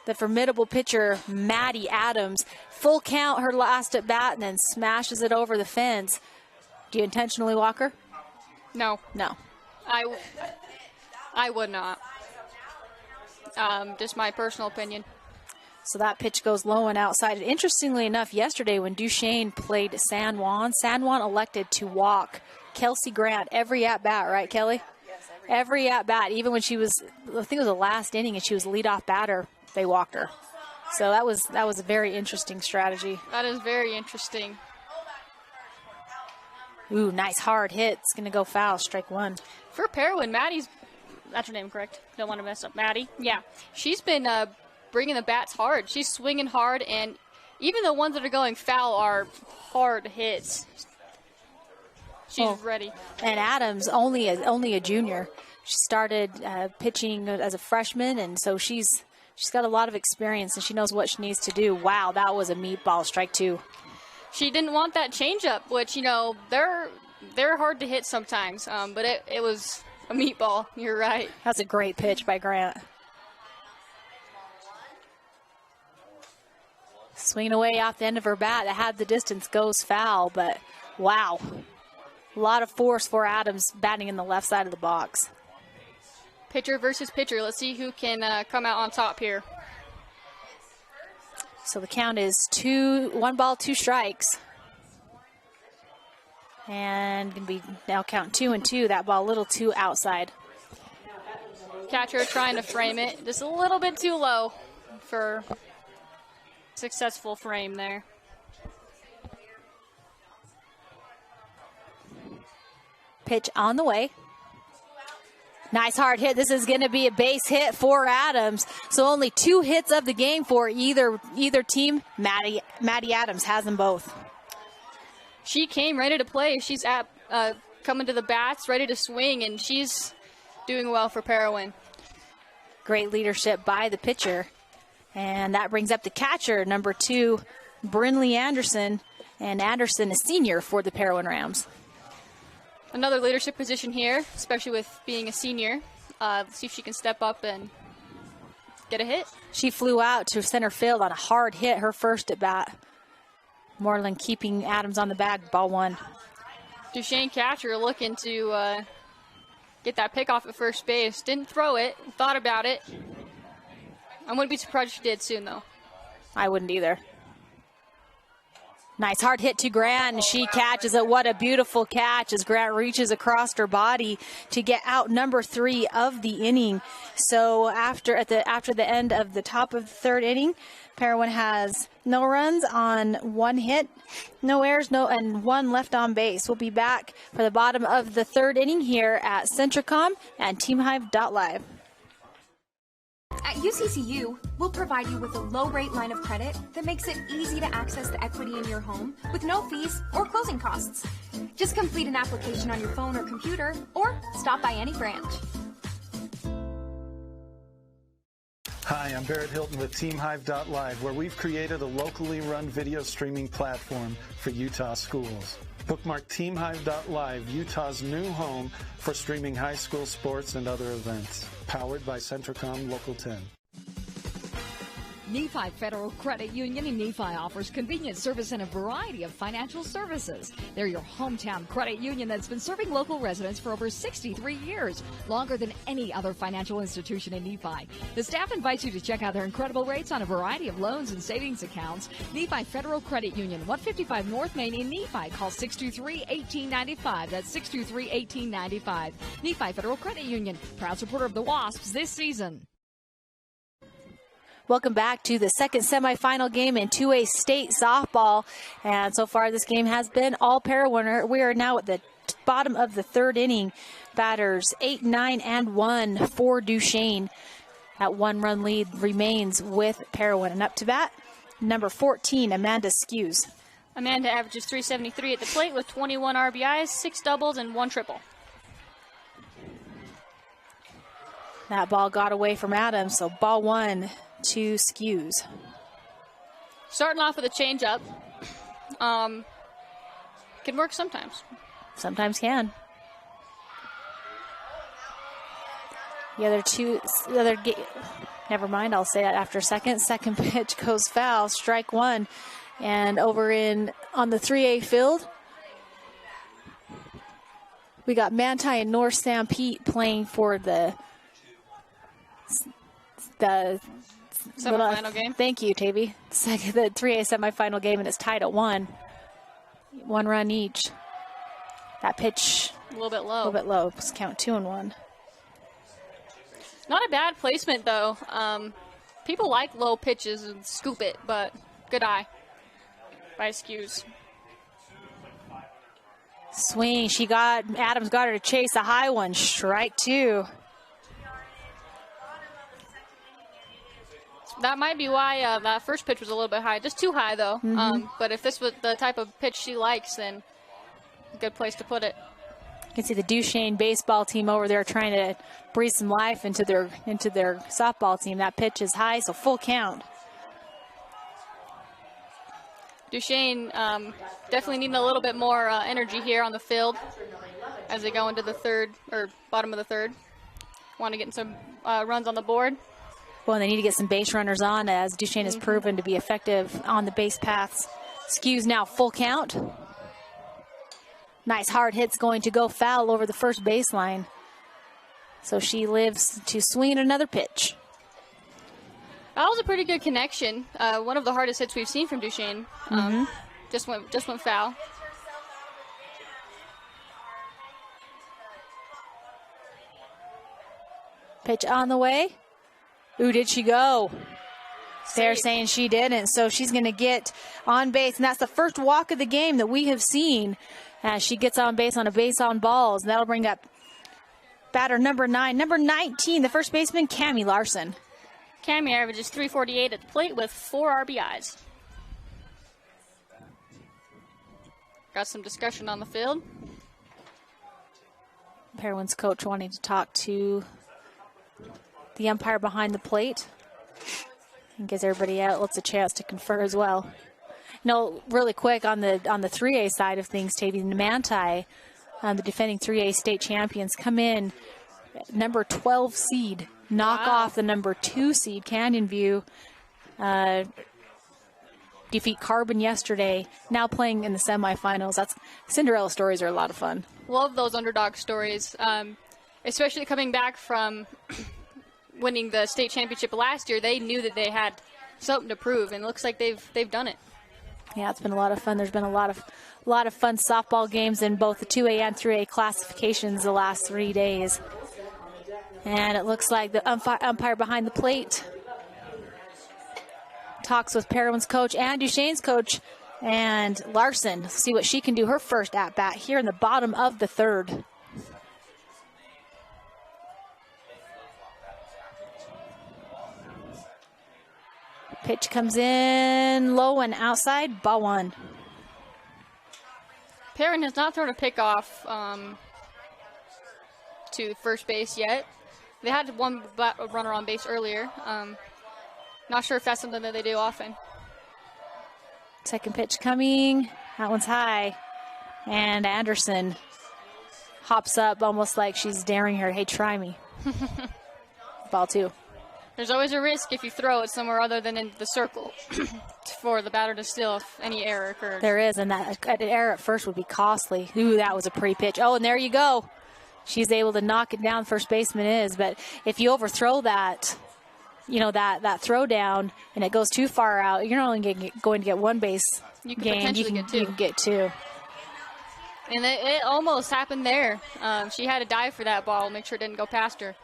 the formidable pitcher, Maddie Adams. Full count her last at bat and then smashes it over the fence. Do you intentionally walk her? No. No. I would not. Just my personal opinion. So that pitch goes low and outside. And interestingly enough, yesterday when Duchesne played San Juan elected to walk Kelsey Grant every at-bat, right, Kelly? Yes, every at-bat. Even when she was, I think it was the last inning and she was leadoff batter, they walked her. So that was a very interesting strategy. That is very interesting. Ooh, nice hard hit. It's going to go foul, strike one. For Parowan, Maddie's, that's her name, correct? Don't want to mess up Maddie. Yeah, she's been bringing the bats hard. She's swinging hard, and even the ones that are going foul are hard hits. She's ready. And Adams, only a junior. She started pitching as a freshman, and so she's got a lot of experience, and she knows what she needs to do. Wow, that was a meatball, strike two. She didn't want that changeup, which, you know, they're hard to hit sometimes, but it was a meatball. You're right. That's a great pitch by Grant. Swinging away off the end of her bat that had the distance, goes foul, but wow. A lot of force for Adams batting in the left side of the box. Pitcher versus pitcher. Let's see who can come out on top here. So the count is 1 ball, 2 strikes. And going to be now count 2-2. That ball a little too outside. Catcher trying to frame it. Just a little bit too low for successful frame there. Pitch on the way. Nice hard hit. This is going to be a base hit for Adams. So only 2 hits of the game for either team. Maddie Adams has them both. She came ready to play. She's coming to the bats, ready to swing, and she's doing well for Parowan. Great leadership by the pitcher. And that brings up the catcher, number 2, Brinley Anderson. And Anderson is senior for the Parowan Rams. Another leadership position here, especially with being a senior. Let's see if she can step up and get a hit. She flew out to center field on a hard hit, her first at bat. Moreland keeping Adams on the bag, ball 1. Duchesne catcher looking to get that pick off at first base. Didn't throw it, thought about it. I wouldn't be surprised if she did soon, though. I wouldn't either. Nice hard hit to Grant, and she catches it. What a beautiful catch as Grant reaches across her body to get out number 3 of the inning. So after the end of the top of the 3rd inning, Parowan has no runs on 1 hit, no errors, and 1 left on base. We'll be back for the bottom of the 3rd inning here at Centricom and TeamHive.live. At UCCU, we'll provide you with a low-rate line of credit that makes it easy to access the equity in your home with no fees or closing costs. Just complete an application on your phone or computer, or stop by any branch. Hi, I'm Barrett Hilton with TeamHive.live, where we've created a locally run video streaming platform for Utah schools. Bookmark TeamHive.live, Utah's new home for streaming high school sports and other events. Powered by Centricom Local 10. Nephi Federal Credit Union in Nephi offers convenient service and a variety of financial services. They're your hometown credit union that's been serving local residents for over 63 years, longer than any other financial institution in Nephi. The staff invites you to check out their incredible rates on a variety of loans and savings accounts. Nephi Federal Credit Union, 155 North Main in Nephi. Call 623-1895. That's 623-1895. Nephi Federal Credit Union, proud supporter of the Wasps this season. Welcome back to the 2nd semifinal game in 2A state softball. And so far this game has been all Parowan. We are now at the bottom of the 3rd inning. Batters 8, 9, and 1 for Duchesne. That 1-run lead remains with Parowan. And up to bat, number 14, Amanda Skews. Amanda averages .373 at the plate with 21 RBIs, 6 doubles, and 1 triple. That ball got away from Adams, so ball 1 to Skews. Starting off with a changeup. Can work sometimes. Sometimes can. Never mind, I'll say that after second. Second pitch goes foul, strike 1. And over on the 3A field, we got Manti and North Stampede playing for the semifinal game. Thank you, Tavy. The 3A semifinal game, and it's tied at 1. 1 run each. That pitch a little bit low. Let's count 2-1. Not a bad placement though. People like low pitches and scoop it, but good eye by Skews. Swing. Adams got her to chase a high one. Strike 2. That might be why that first pitch was a little bit high. Just too high, though. But if this was the type of pitch she likes, then a good place to put it. You can see the Duchesne baseball team over there trying to breathe some life into their softball team. That pitch is high, so full count. Duchesne definitely needing a little bit more energy here on the field as they go into the bottom of the 3rd. Want to get some runs on the board. Well, they need to get some base runners on, as Duchesne has proven to be effective on the base paths. Skews now full count. Nice hard hit's going to go foul over the first baseline. So she lives to swing another pitch. That was a pretty good connection. One of the hardest hits we've seen from Duchesne. Just went foul. Pitch on the way. Ooh, did she go? They're saying she didn't, so she's going to get on base, and that's the first walk of the game that we have seen as she gets on base on a base on balls. And that'll bring up batter number 9. Number 19, the first baseman, Cammie Larson. Cammie averages .348 at the plate with 4 RBIs. Got some discussion on the field. Parowan's coach wanting to talk to the umpire behind the plate and gives everybody else a chance to confer as well. No, really quick on the 3A side of things, Tavy, the Manti, the defending 3A state champions, come in number 12 seed, knock off the number 2 seed, Canyon View. Defeat Carbon yesterday, now playing in the semifinals. That's Cinderella stories are a lot of fun. Love those underdog stories, especially coming back from winning the state championship last year. They knew that they had something to prove, and it looks like they've done it. Yeah, it's been a lot of fun. There's been a lot of fun softball games in both the 2A and 3A classifications the last 3 days. And it looks like the umpire behind the plate talks with Parowan's coach and Duchesne's coach, and Larson. Let's see what she can do her first at bat here in the bottom of the 3rd. Pitch comes in low and outside, ball 1. Parowan has not thrown a pickoff to first base yet. They had one runner on base earlier. Not sure if that's something that they do often. Second pitch coming. That one's high. And Anderson hops up almost like she's daring her. Hey, try me. Ball 2. There's always a risk if you throw it somewhere other than into the circle for the batter to steal if any error occurs. There is, and that an error at first would be costly. Ooh, that was a pretty pitch. Oh, and there you go. She's able to knock it down, first baseman is. But if you overthrow that, you know, that throw down and it goes too far out, you're only going to get one base you can gain. Potentially get 2. You can get 2. And it almost happened there. She had to dive for that ball, make sure it didn't go past her.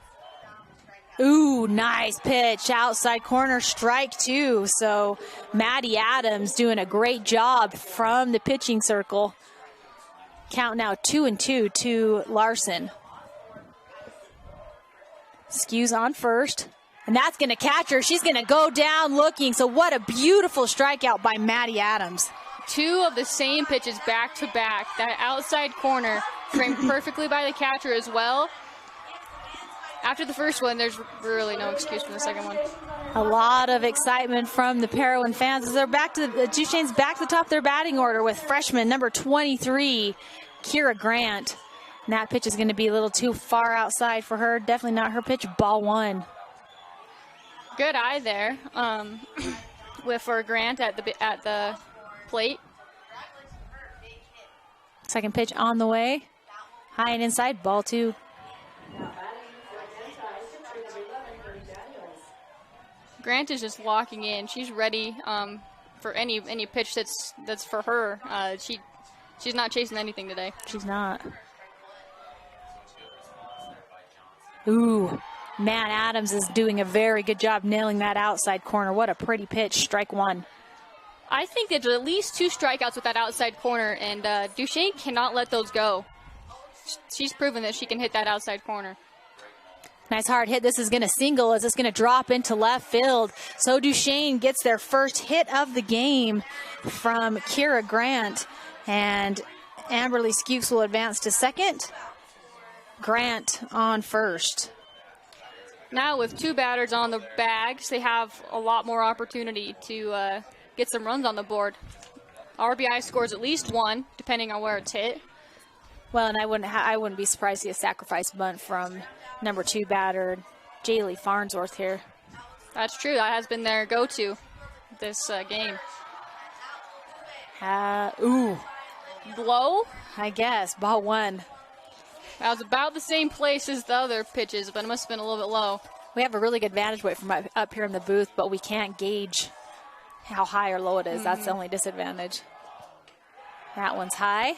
Ooh, nice pitch. Outside corner, strike 2. So Maddie Adams doing a great job from the pitching circle. Count now 2-2 to Larson. Skews on first. And that's going to catch her. She's going to go down looking. So what a beautiful strikeout by Maddie Adams. 2 of the same pitches back to back. That outside corner framed perfectly by the catcher as well. After the first one, there's really no excuse for the second one. A lot of excitement from the Parowan fans as they're back to the Duchesne's back to the top of their batting order with freshman number 23, Kira Grant. And that pitch is going to be a little too far outside for her. Definitely not her pitch. Ball 1. Good eye there for Grant at the plate. Second pitch on the way. High and inside. Ball 2. Grant is just locking in. She's ready for any pitch that's for her. She's not chasing anything today. She's not. Ooh, Matt Adams is doing a very good job nailing that outside corner. What a pretty pitch. Strike 1. I think there's at least 2 strikeouts with that outside corner, and Duchesne cannot let those go. She's proven that she can hit that outside corner. Nice hard hit. This is going to single as it's going to drop into left field. So Duchesne gets their first hit of the game from Kira Grant. And Amberly Skewes will advance to second. Grant on first. Now with 2 batters on the bags, they have a lot more opportunity to get some runs on the board. RBI scores at least 1, depending on where it's hit. Well, and I wouldn't be surprised to see a sacrifice bunt from number 2 batter, Jaylee Farnsworth here. That's true. That has been their go-to this game. Ooh, Low? I guess. Ball 1. That was about the same place as the other pitches, but it must have been a little bit low. We have a really good vantage point from up here in the booth, but we can't gauge how high or low it is. That's the only disadvantage. That one's high.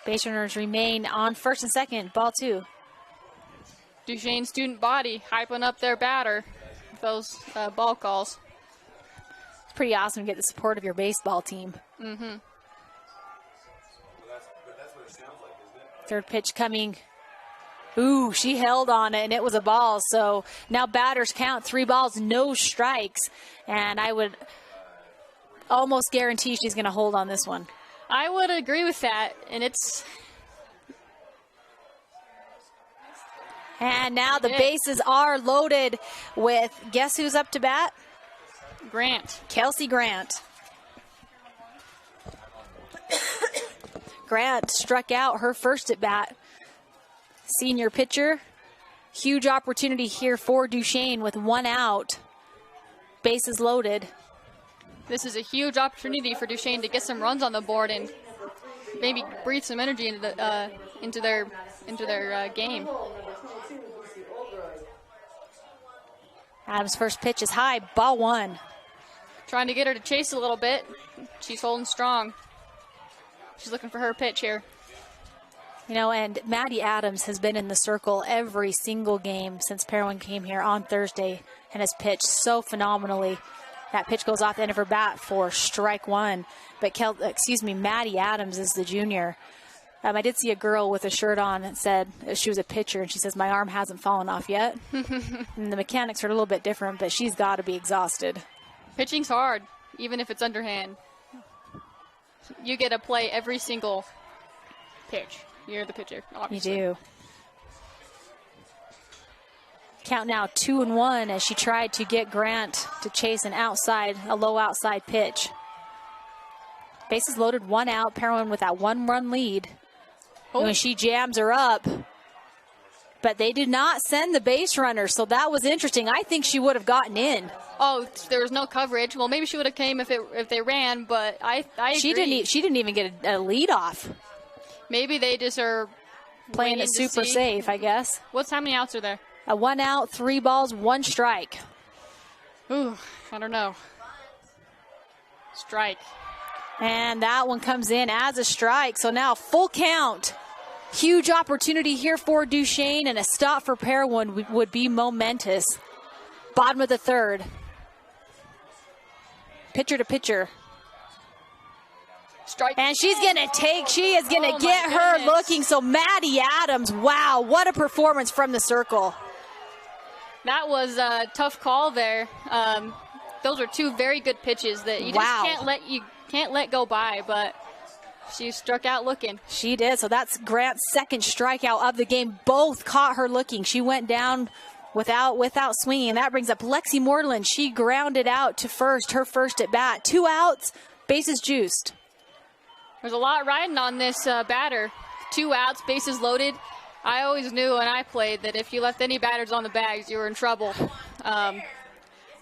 Base runners remain on first and second. Ball 2. Duchesne student body hyping up their batter with those ball calls. It's pretty awesome to get the support of your baseball team. Mm-hmm. Third pitch coming. Ooh, she held on it, and it was a ball. So now batters count 3 balls, no strikes. And I would almost guarantee she's going to hold on this one. I would agree with that, and it's... And now the bases are loaded with, guess who's up to bat? Grant. Kelsey Grant. Grant struck out her first at bat. Senior pitcher. Huge opportunity here for Duchesne with 1 out. Bases loaded. This is a huge opportunity for Duchesne to get some runs on the board and maybe breathe some energy into their game. Adams' first pitch is high, ball 1. Trying to get her to chase a little bit. She's holding strong. She's looking for her pitch here. You know, and Maddie Adams has been in the circle every single game since Parowan came here on Thursday and has pitched so phenomenally. That pitch goes off the end of her bat for strike 1. But Maddie Adams is the junior. I did see a girl with a shirt on that said she was a pitcher, and she says, "My arm hasn't fallen off yet." And the mechanics are a little bit different, but she's got to be exhausted. Pitching's hard, even if it's underhand. You get to play every single pitch. You're the pitcher, obviously. You do. Count now 2-1 as she tried to get Grant to chase a low outside pitch. Bases loaded, 1 out. Parowan with that 1-run lead. When she jams her up, but they did not send the base runner, so that was interesting. I think she would have gotten in. Oh, there was no coverage. Well, maybe she would have came if they ran, but I agree. She didn't even get a lead off. Maybe they just are playing it super safe, I guess. How many outs are there? A 1 out, 3 balls, 1 strike. Ooh, I don't know. Strike. And that one comes in as a strike. So now full count. Huge opportunity here for Duchesne, and a stop for Parowan would be momentous. Bottom of the 3rd. Pitcher to pitcher. Strike. And she is going to get her looking. So Maddie Adams, wow, what a performance from the circle. That was a tough call there. Those are 2 very good pitches that you just can't let go by, but she struck out looking. She did. So that's Grant's 2nd strikeout of the game. Both caught her looking. She went down without swinging. And that brings up Lexi Moreland. She grounded out to first, her first at bat. 2 outs, bases juiced. There's a lot riding on this batter. 2 outs, bases loaded. I always knew when I played that if you left any batters on the bags, you were in trouble.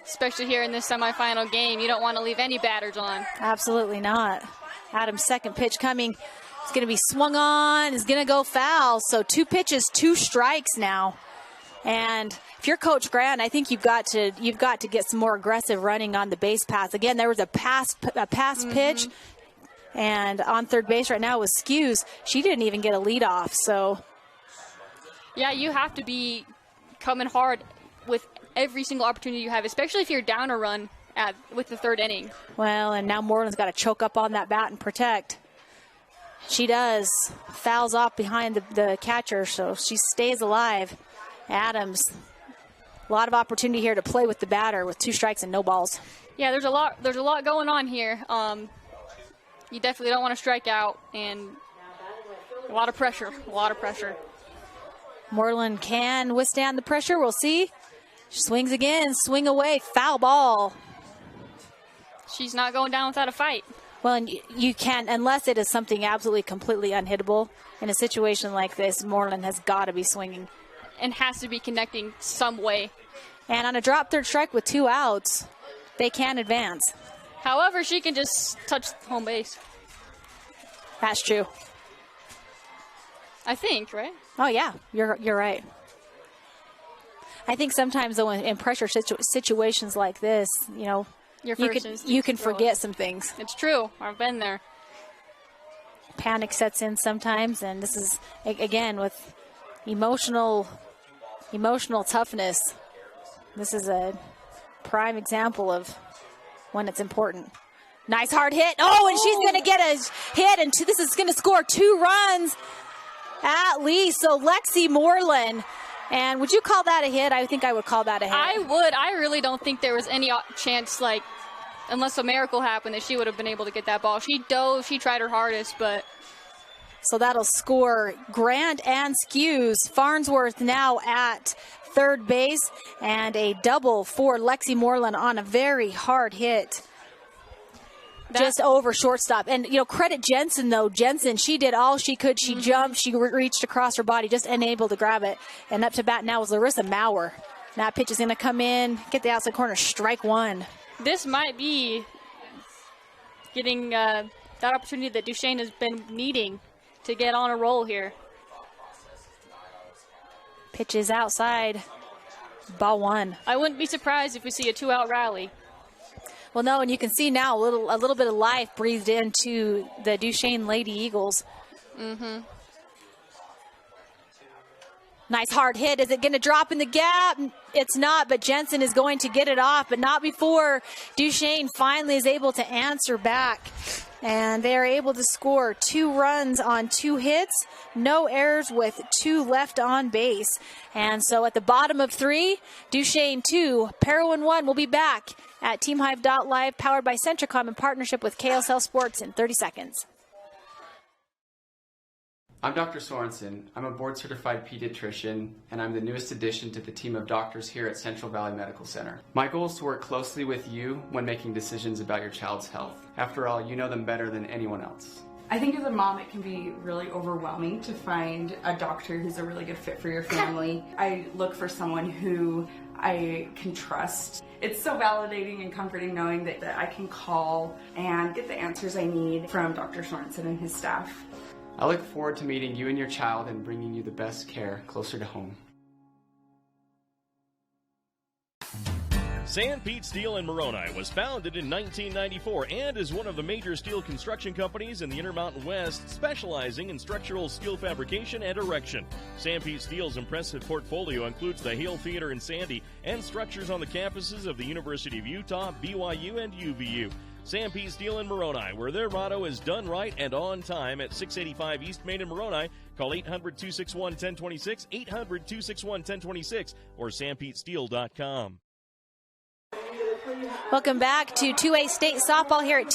Especially here in this semifinal game, you don't want to leave any batters on. Absolutely not. Adams' 2nd pitch coming. It's going to be swung on. It's going to go foul. So 2 pitches, 2 strikes now. And if you're Coach Grant, I think you've got to get some more aggressive running on the base paths. Again, there was a pass pitch, and on third base right now was Skews. She didn't even get a lead off. So yeah, you have to be coming hard with every single opportunity you have, especially if you're down a run with the 3rd inning. Well, and now Moreland's got to choke up on that bat and protect. She does. Fouls off behind the catcher, so she stays alive. Adams, a lot of opportunity here to play with the batter with 2 strikes and no balls. Yeah, there's a lot going on here. You definitely don't want to strike out, and a lot of pressure. Moreland can withstand the pressure. We'll see. She swings again, swing away, foul ball. She's not going down without a fight. Well, and you can't, unless it is something absolutely completely unhittable. In a situation like this, Moreland has got to be swinging. And has to be connecting some way. And on a drop 3rd strike with 2 outs, they can advance. However, she can just touch home base. That's true. I think, right? Oh, yeah, you're right. I think sometimes, though, in pressure situations like this, you know, you can forget some things. It's true. I've been there. Panic sets in sometimes, and this is, again, with emotional toughness. This is a prime example of when it's important. Nice hard hit. Oh, and she's going to get a hit, and this is going to score 2 runs at least. So Lexi Moreland. And would you call that a hit? I think I would call that a hit. I would. I really don't think there was any chance, like, unless a miracle happened, that she would have been able to get that ball. She dove. She tried her hardest, but. So that'll score Grant and Skews. Farnsworth now at third base, and a double for Lexi Moreland on a very hard hit. Just over shortstop. And, you know, credit Jensen, though. Jensen, she did all she could. She jumped. She reached across her body, just unable to grab it. And up to bat now is Larissa Maurer. That pitch is going to come in, get the outside corner, strike 1. This might be getting that opportunity that Duchesne has been needing to get on a roll here. Pitches outside. Ball 1. I wouldn't be surprised if we see a 2-out rally. Well, no, and you can see now a little bit of life breathed into the Duchesne Lady Eagles. Nice hard hit. Is it going to drop in the gap? It's not, but Jensen is going to get it off, but not before Duchesne finally is able to answer back. And they are able to score 2 runs on 2 hits, no errors with 2 left on base. And so at the bottom of 3, Duchesne 2, Parowan 1 will be back at TeamHive.live, powered by Centricom in partnership with KSL Sports in 30 seconds. I'm Dr. Sorensen. I'm a board-certified pediatrician, and I'm the newest addition to the team of doctors here at Central Valley Medical Center. My goal is to work closely with you when making decisions about your child's health. After all, you know them better than anyone else. I think as a mom, it can be really overwhelming to find a doctor who's a really good fit for your family. I look for someone who I can trust. It's so validating and comforting knowing that I can call and get the answers I need from Dr. Sorensen and his staff. I look forward to meeting you and your child and bringing you the best care closer to home. Sanpete Steel in Moroni was founded in 1994 and is one of the major steel construction companies in the Intermountain West, specializing in structural steel fabrication and erection. Sanpete Steel's impressive portfolio includes the Hale Theater in Sandy and structures on the campuses of the University of Utah, BYU, and UVU. Sanpete Steel in Moroni, where their motto is done right and on time, at 685 East Main in Moroni. Call 800-261-1026, 800-261-1026, or sanpetesteel.com. Welcome back to 2A State Softball here at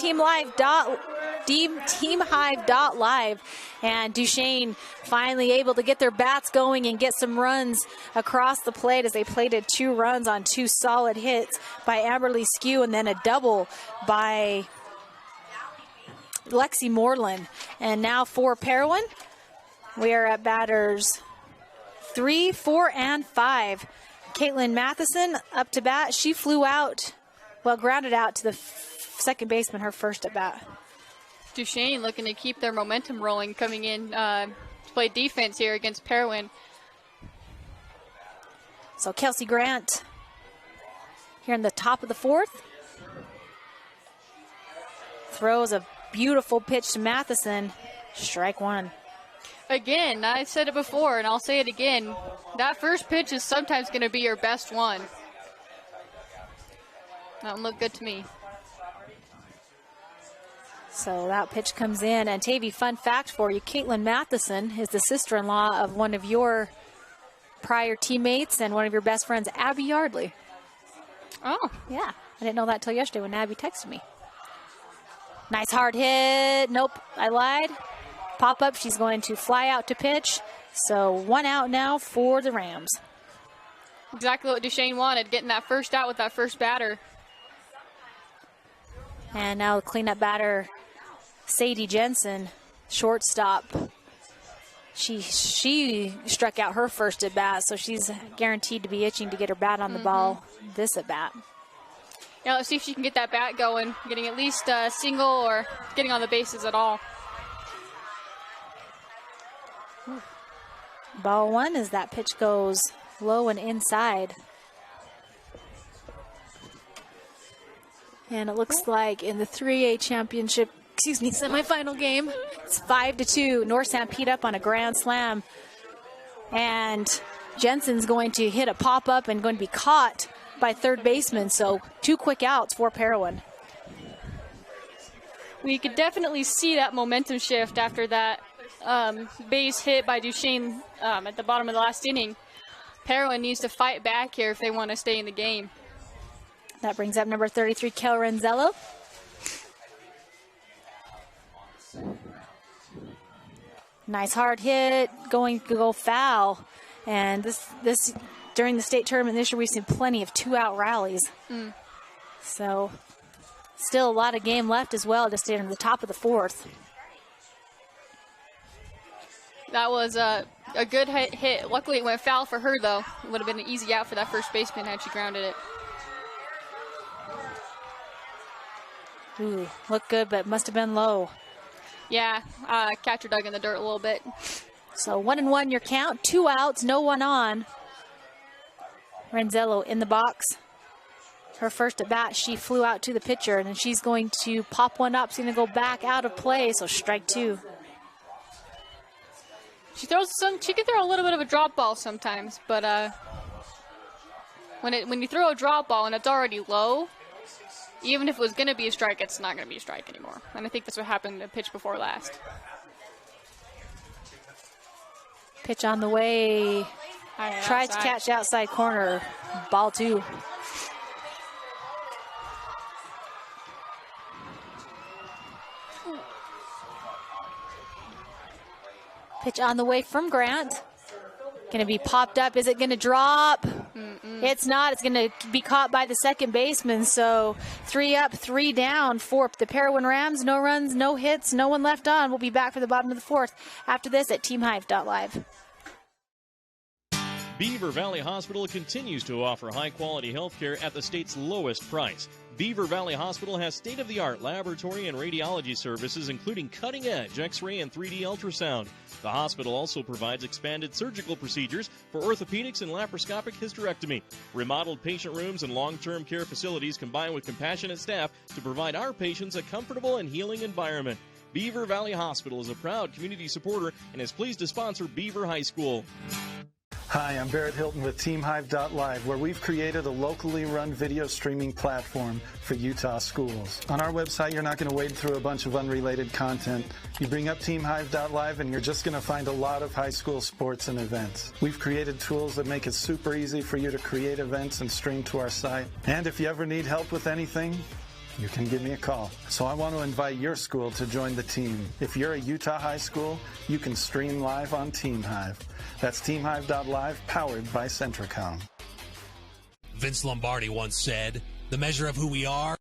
TeamHive.live. And Duchesne finally able to get their bats going and get some runs across the plate as they plated 2 runs on 2 solid hits by Amberly Skew and then a double by Lexi Moreland. And now for Parowan, we are at batters 3, 4, and 5. Caitlin Matheson up to bat. She flew out, grounded out to the second baseman her first at bat. Duchesne looking to keep their momentum rolling, coming in to play defense here against Parowan. So Kelsey Grant here in the top of the 4th. Throws a beautiful pitch to Matheson. Strike 1. Again, I said it before, and I'll say it again. That first pitch is sometimes going to be your best one. That one looked good to me. So that pitch comes in. And Tavy, fun fact for you, Caitlin Matheson is the sister-in-law of one of your prior teammates and one of your best friends, Abby Yardley. Oh. Yeah, I didn't know that till yesterday when Abby texted me. Nice hard hit. Nope, I lied. Pop up, she's going to fly out to pitch. So 1 out now for the Rams. Exactly what Duchesne wanted, getting that first out with that first batter. And now the cleanup batter, Sadie Jensen, shortstop. She struck out her first at bat, so she's guaranteed to be itching to get her bat on the ball this at bat. Yeah, let's see if she can get that bat going, getting at least a single or getting on the bases at all. Ball one as that pitch goes low and inside. And it looks like in the 3A championship, semifinal game, it's 5-2. North St. Pete up on a grand slam. And Jensen's going to hit a pop-up and going to be caught by third baseman. So 2 quick outs for Parowan. We could definitely see that momentum shift after that base hit by Duchesne at the bottom of the last inning. Parowan needs to fight back here if they want to stay in the game. That brings up number 33, Kel Renzello. Nice hard hit, going to go foul. And this during the state tournament this year, we've seen plenty of 2-out rallies. So still a lot of game left as well to stay in the top of the 4th. That was a good hit. Luckily, it went foul for her, though. It would have been an easy out for that first baseman had she grounded it. Ooh, looked good, but must have been low. Yeah, catcher dug in the dirt a little bit. So 1-1 your count, 2 outs, no one on. Renzello in the box. Her first at bat, she flew out to the pitcher, and then she's going to pop one up. She's going to go back out of play, so strike 2. She can throw a little bit of a drop ball sometimes, but when you throw a drop ball and it's already low, even if it was going to be a strike, it's not going to be a strike anymore. And I think that's what happened in the pitch before last. Pitch on the way. Tries to catch outside corner. Ball 2. Pitch on the way from Grant. Going to be popped up. Is it going to drop? It's not. It's going to be caught by the second baseman. So 3 up, 3 down for the Parowan Rams. No runs, no hits, no one left on. We'll be back for the bottom of the 4th after this at teamhive.live. Beaver Valley Hospital continues to offer high-quality health care at the state's lowest price. Beaver Valley Hospital has state-of-the-art laboratory and radiology services, including cutting-edge X-ray and 3D ultrasound. The hospital also provides expanded surgical procedures for orthopedics and laparoscopic hysterectomy. Remodeled patient rooms and long-term care facilities combine with compassionate staff to provide our patients a comfortable and healing environment. Beaver Valley Hospital is a proud community supporter and is pleased to sponsor Beaver High School. Hi, I'm Barrett Hilton with TeamHive.live, where we've created a locally run video streaming platform for Utah schools. On our website, you're not going to wade through a bunch of unrelated content. You bring up TeamHive.live and you're just going to find a lot of high school sports and events. We've created tools that make it super easy for you to create events and stream to our site. And if you ever need help with anything, you can give me a call. So I want to invite your school to join the team. If you're a Utah high school, you can stream live on TeamHive. That's TeamHive.live, powered by Centricom. Vince Lombardi once said, "The measure of who we are."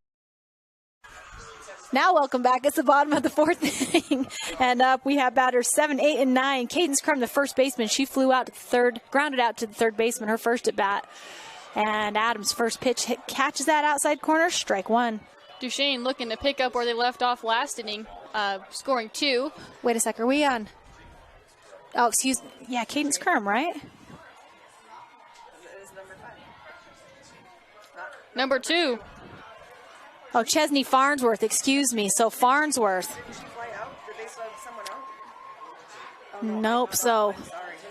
Now welcome back. It's the bottom of the 4th inning. And up we have batters 7, 8, and 9. Cadence Crum, the first baseman, she flew out to the third, grounded out to the third baseman, her first at bat. And Adams' first pitch catches that outside corner, strike 1. Duchesne looking to pick up where they left off last inning, scoring 2. Wait a sec, are we on? Oh, excuse me. Yeah, Cadence Crum, right? Number 2. Oh, Chesney Farnsworth, excuse me. So Farnsworth. Nope, so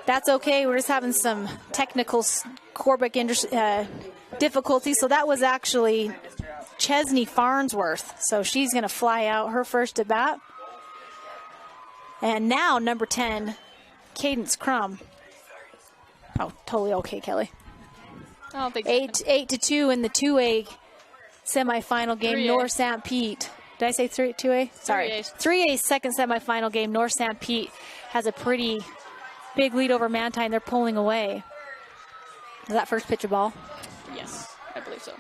that's okay. We're just having some technical Corbic difficulties. So that was actually Chesney Farnsworth. So she's going to fly out her first at bat. And now number 10, Cadence Crum. Oh, totally okay, Kelly. I don't think 8-2 in the 2A semifinal game, 3A. North St. Pete. Did I say 2A? Sorry. 3A second semifinal game, North St. Pete has a pretty big lead over Mantine. They're pulling away. Was that first pitch a ball? Yes, I believe so.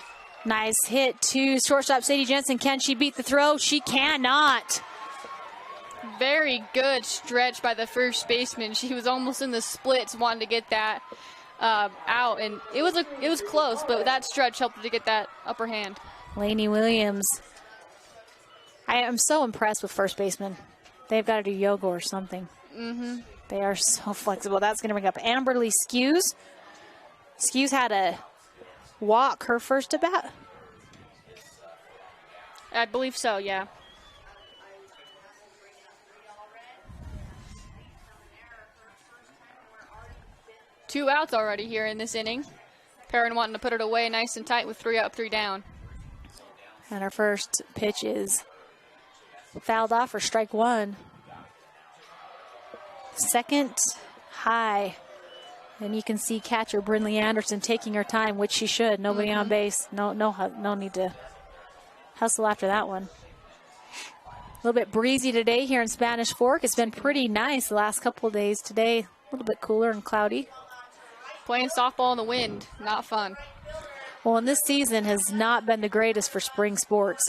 Nice hit to shortstop Sadie Jensen. Can she beat the throw? She cannot. Very good stretch by the first baseman. She was almost in the splits, wanting to get that out, and it was close, but that stretch helped her to get that upper hand. Lainey Williams. I am so impressed with first baseman. They've got to do yoga or something. They are so flexible. That's going to bring up Amberly Skews. Skews had a walk her first at bat. I believe so, yeah. Two outs already here in this inning. Parowan wanting to put it away nice and tight with 3 up, 3 down. And our first pitch is fouled off for strike 1. Second high. And you can see catcher Brinley Anderson taking her time, which she should. Nobody on base. No need to hustle after that one. A little bit breezy today here in Spanish Fork. It's been pretty nice the last couple of days. Today, a little bit cooler and cloudy. Playing softball in the wind, not fun. Well, and this season has not been the greatest for spring sports.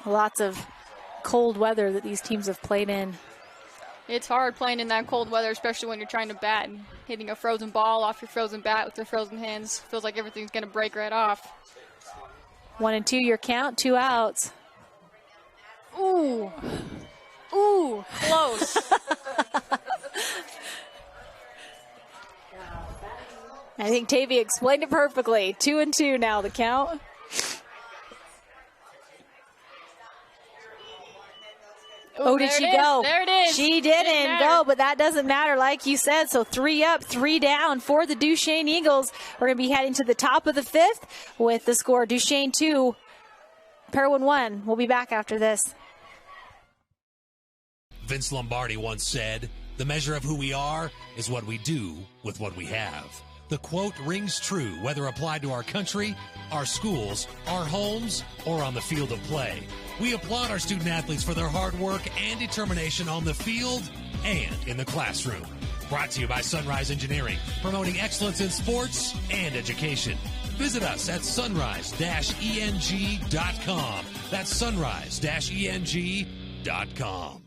Lots of cold weather that these teams have played in. It's hard playing in that cold weather, especially when you're trying to bat and hitting a frozen ball off your frozen bat with your frozen hands. Feels like everything's going to break right off. 1-2 your count, 2 outs. Ooh. Ooh, close. I think Tavy explained it perfectly. 2-2 now, the count. Oh, did she go? There it is. She didn't go, but that doesn't matter, like you said. So 3 up, 3 down for the Duchesne Eagles. We're going to be heading to the top of the 5th with the score Duchesne 2, Parowan 1. We'll be back after this. Vince Lombardi once said, "The measure of who we are is what we do with what we have." The quote rings true whether applied to our country, our schools, our homes, or on the field of play. We applaud our student athletes for their hard work and determination on the field and in the classroom. Brought to you by Sunrise Engineering, promoting excellence in sports and education. Visit us at sunrise-eng.com. That's sunrise-eng.com.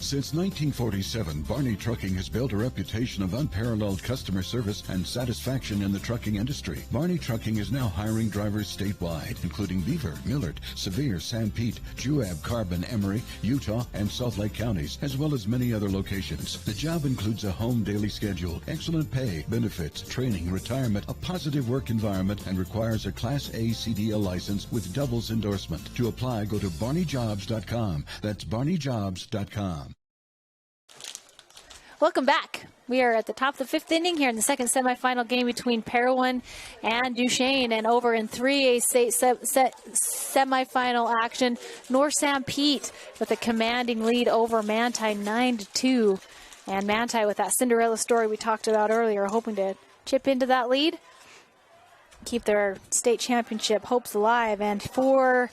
Since 1947, Barney Trucking has built a reputation of unparalleled customer service and satisfaction in the trucking industry. Barney Trucking is now hiring drivers statewide, including Beaver, Millard, Sevier, San Pete, Juab, Carbon, Emery, Utah, and Salt Lake counties, as well as many other locations. The job includes a home daily schedule, excellent pay, benefits, training, retirement, a positive work environment, and requires a Class A CDL license with doubles endorsement. To apply, go to barneyjobs.com. That's barneyjobs.com. Welcome back. We are at the top of the 5th inning here in the second semifinal game between Parowan and Duchesne. And over in 3A state semifinal action, North San Pete with a commanding lead over Manti 9-2. And Manti, with that Cinderella story we talked about earlier, hoping to chip into that lead, keep their state championship hopes alive. And for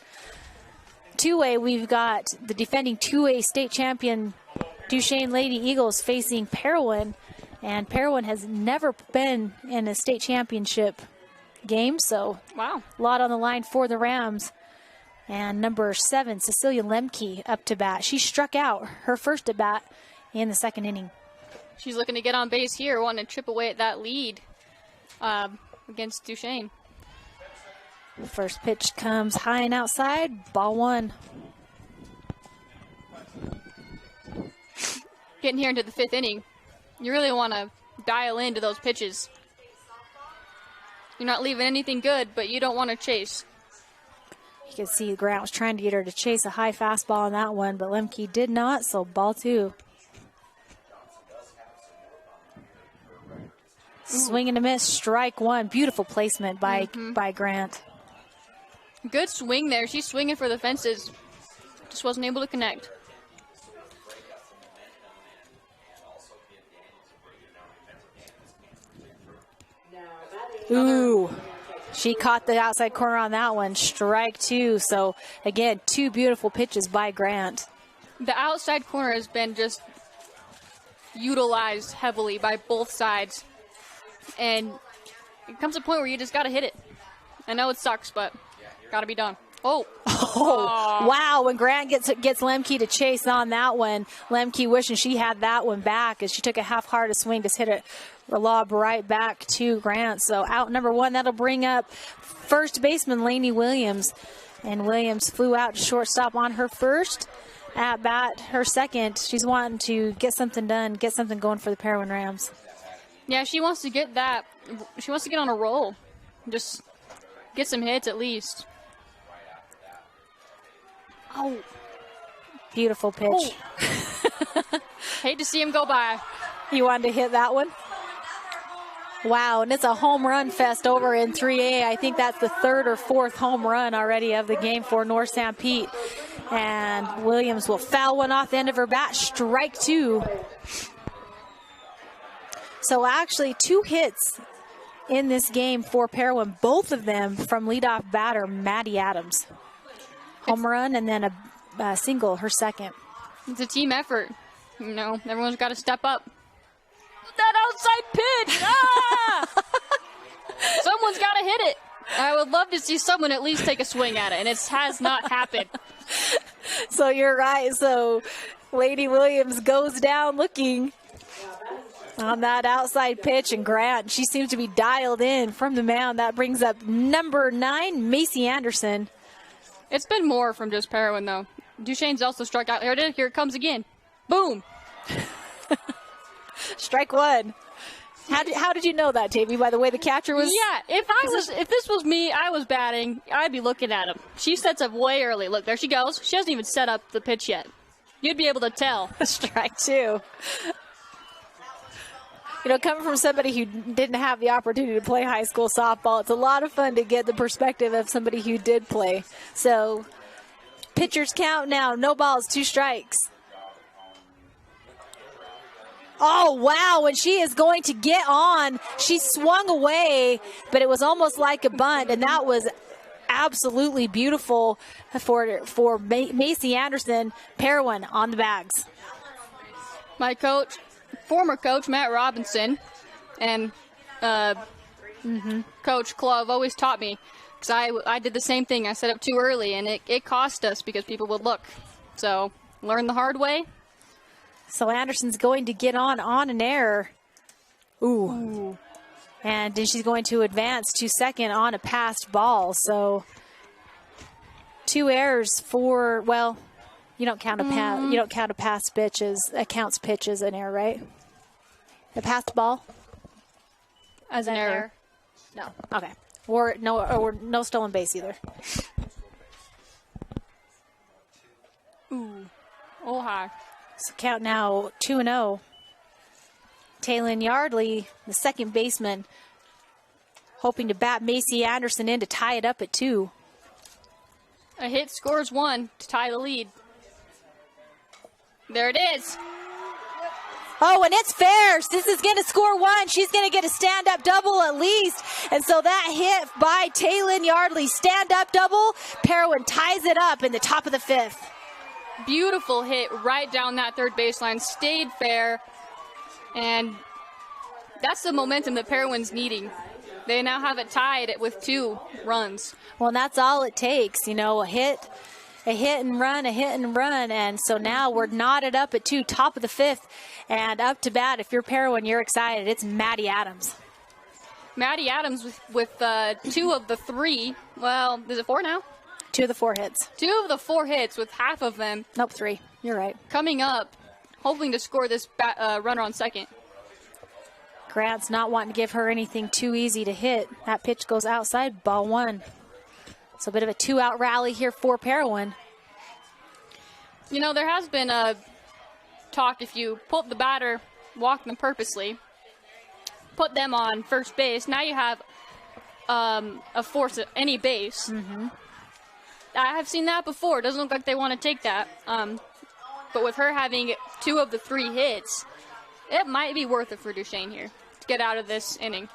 2A, we've got the defending 2A state champion Duchesne Lady Eagles facing Parowan, and Parowan has never been in a state championship game, so wow, a lot on the line for the Rams. And number 7, Cecilia Lemke, up to bat. She struck out her first at bat in the second inning. She's looking to get on base here, wanting to chip away at that lead against Duchesne. The first pitch comes high and outside, ball 1. Getting here into the 5th inning, you really want to dial into those pitches. You're not leaving anything good, but you don't want to chase. You can see Grant was trying to get her to chase a high fastball on that one, but Lemke did not, so ball 2. Swing and a miss, strike 1. Beautiful placement by Grant. Good swing there. She's swinging for the fences. Just wasn't able to connect. Ooh, she caught the outside corner on that one. Strike 2. So, again, 2 beautiful pitches by Grant. The outside corner has been just utilized heavily by both sides. And it comes a point where you just got to hit it. I know it sucks, but got to be done. Oh, wow. When Grant gets Lemke to chase on that one, Lemke wishing she had that one back as she took a half-hearted swing, just hit it lob right back to Grant. So out number 1, that'll bring up first baseman Lainey Williams. And Williams flew out to shortstop on her first. at bat, her second. She's wanting to get something done, get something going for the Parowan Rams. Yeah, she wants to get that. She wants to get on a roll. Just get some hits at least. Oh. Beautiful pitch. Oh. Hate to see him go by. You wanted to hit that one? Wow, and it's a home run fest over in 3A. I think that's the third or fourth home run already of the game for North St. Pete. And Williams will foul one off the end of her bat. Strike two. So actually 2 hits in this game for Parowan, both of them from leadoff batter Maddie Adams. Home run and then a single, her second. It's a team effort. You know, everyone's got to step up. That outside pitch! Ah! Someone's got to hit it. I would love to see someone at least take a swing at it, and it has not happened. So you're right. So Lady Williams goes down looking on that outside pitch, and Grant, she seems to be dialed in from the mound. That brings up number 9, Macy Anderson. It's been more from just Parowan, though. Duchesne's also struck out. Here it comes again. Boom! Strike one. How did you know that, Tavy? By the way the catcher was? Yeah, if this was me, I was batting, I'd be looking at him. She sets up way early. Look, there she goes. She hasn't even set up the pitch yet. You'd be able to tell. Strike two. You know, coming from somebody who didn't have the opportunity to play high school softball, it's a lot of fun to get the perspective of somebody who did play. So, pitchers count now. No balls, 2 strikes. Oh, wow, and she is going to get on. She swung away, but it was almost like a bunt, and that was absolutely beautiful for Macy Anderson. Parowan on the bags. My coach, former coach, Matt Robinson, and Coach Clove always taught me, because I did the same thing. I set up too early, and it cost us because people would look. So, learn the hard way. So Anderson's going to get on an error. Ooh. And then she's going to advance to second on a passed ball. So 2 errors for, well, you don't count a passed pitch as an error, right? A passed ball as an error. No. Okay. Or no stolen base either. Ooh. Oh, hi. So count now 2-0. Taylin Yardley, the second baseman, hoping to bat Macy Anderson in to tie it up at 2. A hit scores 1 to tie the lead. There it is. Oh, and it's fair. This is going to score 1. She's going to get a stand-up double at least. And so that hit by Taylin Yardley, stand-up double. Parowan ties it up in the top of the 5th. Beautiful hit right down that third baseline, stayed fair, and that's the momentum that Parowan's needing. They now have it tied with 2 runs. Well, and that's all it takes, you know, a hit and run, and so now we're knotted up at 2, top of the 5th, and up to bat. If you're Parowan, you're excited. It's Maddie Adams. Maddie Adams with 2 of the 3. Well, is it 4 now? 2 of the 4 hits. 2 of the 4 hits with half of them. Nope, 3. You're right. Coming up, hoping to score this runner on second. Grant's not wanting to give her anything too easy to hit. That pitch goes outside, ball 1. So a bit of a 2-out rally here for Parowan. You know, there has been a talk, if you pull up the batter, walk them purposely, put them on first base, now you have a force at any base. Mm-hmm. I have seen that before. It doesn't look like they want to take that. But with her having 2 of the 3 hits, it might be worth it for Duchesne here to get out of this inning.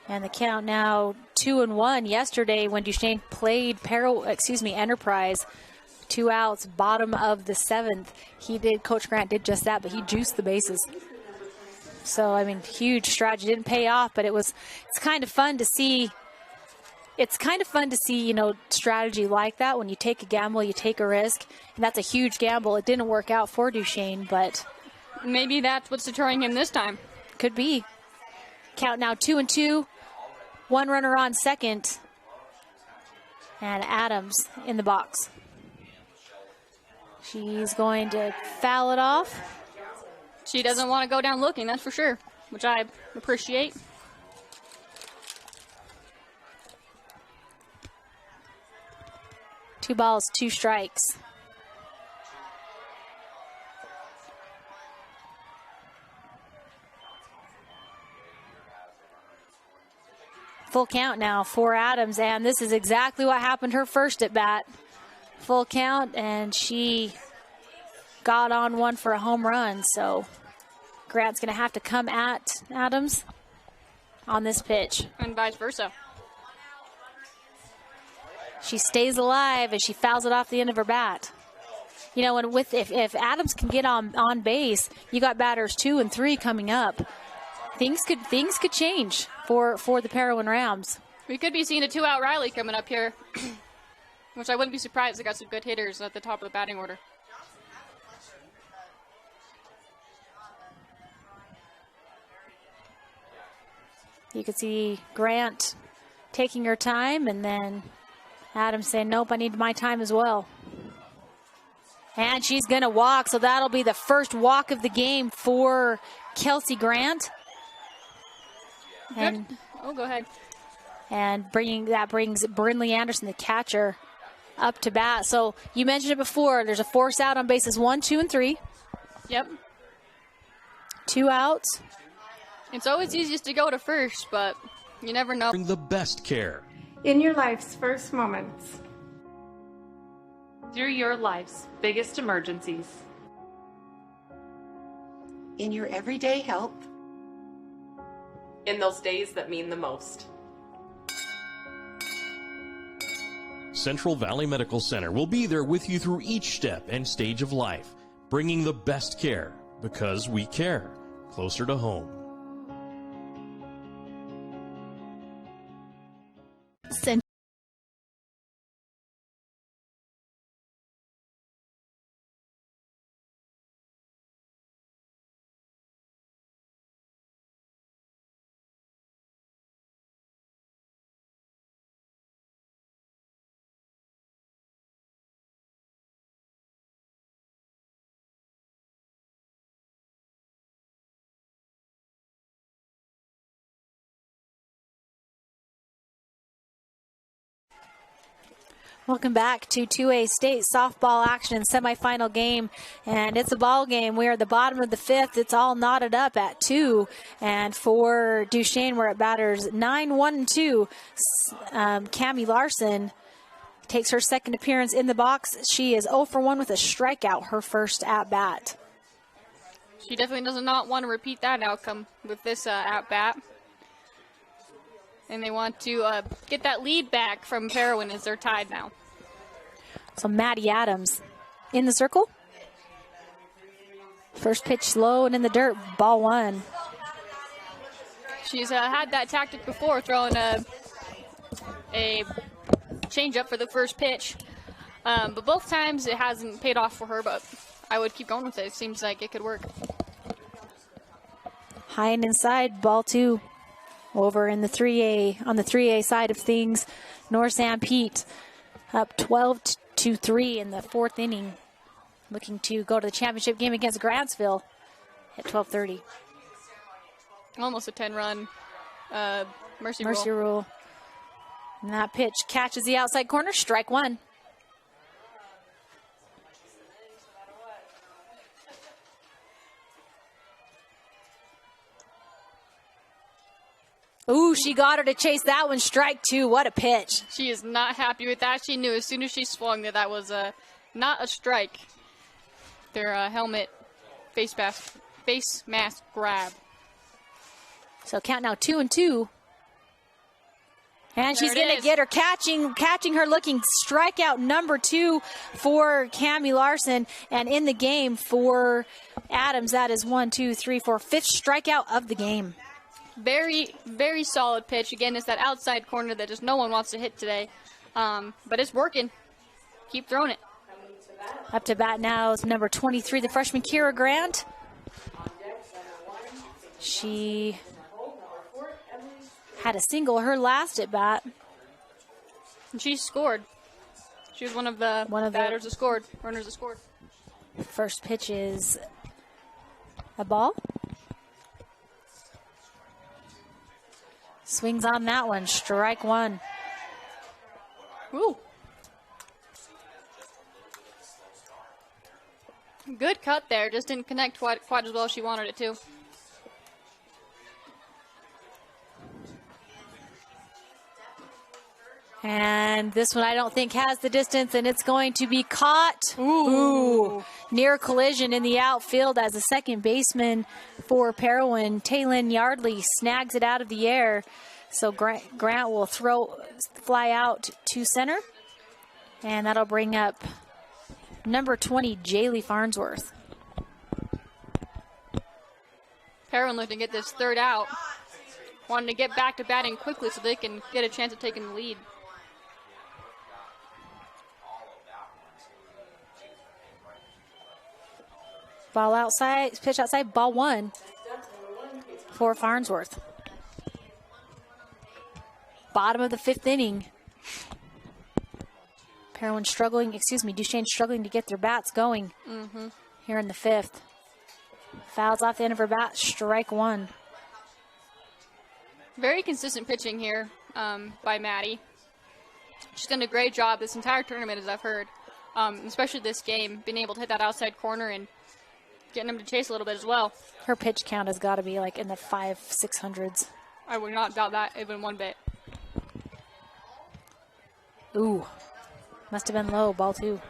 And the count now 2-1. Yesterday when Duchesne played Enterprise, 2 outs, bottom of the 7th. Coach Grant did just that, but he juiced the bases. So, I mean, huge strategy. Didn't pay off, but it's kind of fun to see. It's kind of fun to see, you know, strategy like that. When you take a gamble, you take a risk. And that's a huge gamble. It didn't work out for Duchesne, but maybe that's what's deterring him this time. Could be. Count now 2-2. 1 runner on second. And Adams in the box. She's going to foul it off. She doesn't want to go down looking, that's for sure, which I appreciate. Two balls, two strikes. Full count now for Adams, and this is exactly what happened her first at bat. Full count, and she got on one for a home run, so Grant's going to have to come at Adams on this pitch. And vice versa. She stays alive as she fouls it off the end of her bat. You know, and if Adams can get on base, you got batters 2 and 3 coming up. Things could change for the Parowan Rams. We could be seeing a 2-out Riley coming up here, which I wouldn't be surprised. They got some good hitters at the top of the batting order. You could see Grant taking her time, and then Adams saying, nope, I need my time as well. And she's going to walk, so that'll be the first walk of the game for Kelsey Grant. And, go ahead. And brings Brynlee Anderson, the catcher, up to bat. So you mentioned it before. There's a force out on bases 1, 2, and 3. Yep. 2 outs. It's always easiest to go to first, but you never know. Bring the best care. In your life's first moments. Through your life's biggest emergencies. In your everyday help. In those days that mean the most. Central Valley Medical Center will be there with you through each step and stage of life, bringing the best care because we care. Closer to home. Welcome back to 2A State softball action semifinal game, and it's a ball game. We're at the bottom of the 5th. It's all knotted up at 2, and for Duchesne, we're at batters 9, 1, and 2. Cammie Larson takes her second appearance in the box. She is 0 for 1 with a strikeout, her first at bat. She definitely does not want to repeat that outcome with this at bat. And they want to get that lead back from Parowan as they're tied now. So Maddie Adams in the circle. First pitch low and in the dirt, ball 1. She's had that tactic before, throwing a changeup for the first pitch. But both times it hasn't paid off for her, but I would keep going with it. It seems like it could work. High and inside, ball 2. Over in the 3A, on the 3A side of things, North San Pete up 12-3 in the 4th inning, looking to go to the championship game against Grantsville at 12:30. Almost a 10-run mercy rule. And that pitch catches the outside corner, strike 1. Ooh, she got her to chase that one. Strike 2. What a pitch. She is not happy with that. She knew as soon as she swung that was not a strike. Their helmet face mask grab. So count now 2 and 2. And she's going to get her catching her looking strikeout number 2 for Cammie Larson. And in the game for Adams, that is 1, 2, 3, 4, 5th strikeout of the game. Very, very solid pitch. Again, it's that outside corner that just no one wants to hit today. But it's working. Keep throwing it. Up to bat now is number 23, the freshman Kira Grant. She had a single her last at bat. And she scored. She was one of the batters that scored, runners that scored. First pitch is a ball. Swings on that one, strike one. Ooh. Good cut there, just didn't connect quite as well as she wanted it to. And this one I don't think has the distance, and it's going to be caught. Ooh. Near collision in the outfield as a second baseman for Parowan. Taylin Yardley snags it out of the air. So Grant will fly out to center. And that'll bring up number 20, Jaylee Farnsworth. Parowan looking to get this third out. Wanting to get back to batting quickly so they can get a chance of taking the lead. Ball outside, pitch outside, ball one for Farnsworth. Bottom of the fifth inning. Parowan Duchesne struggling to get their bats going here in the fifth. Fouls off the end of her bat, strike one. Very consistent pitching here by Maddie. She's done a great job this entire tournament, as I've heard, especially this game, being able to hit that outside corner and getting them to chase a little bit as well. Her pitch count has got to be like in the 500-600s. I would not doubt that even one bit. Ooh, must have been low, ball two.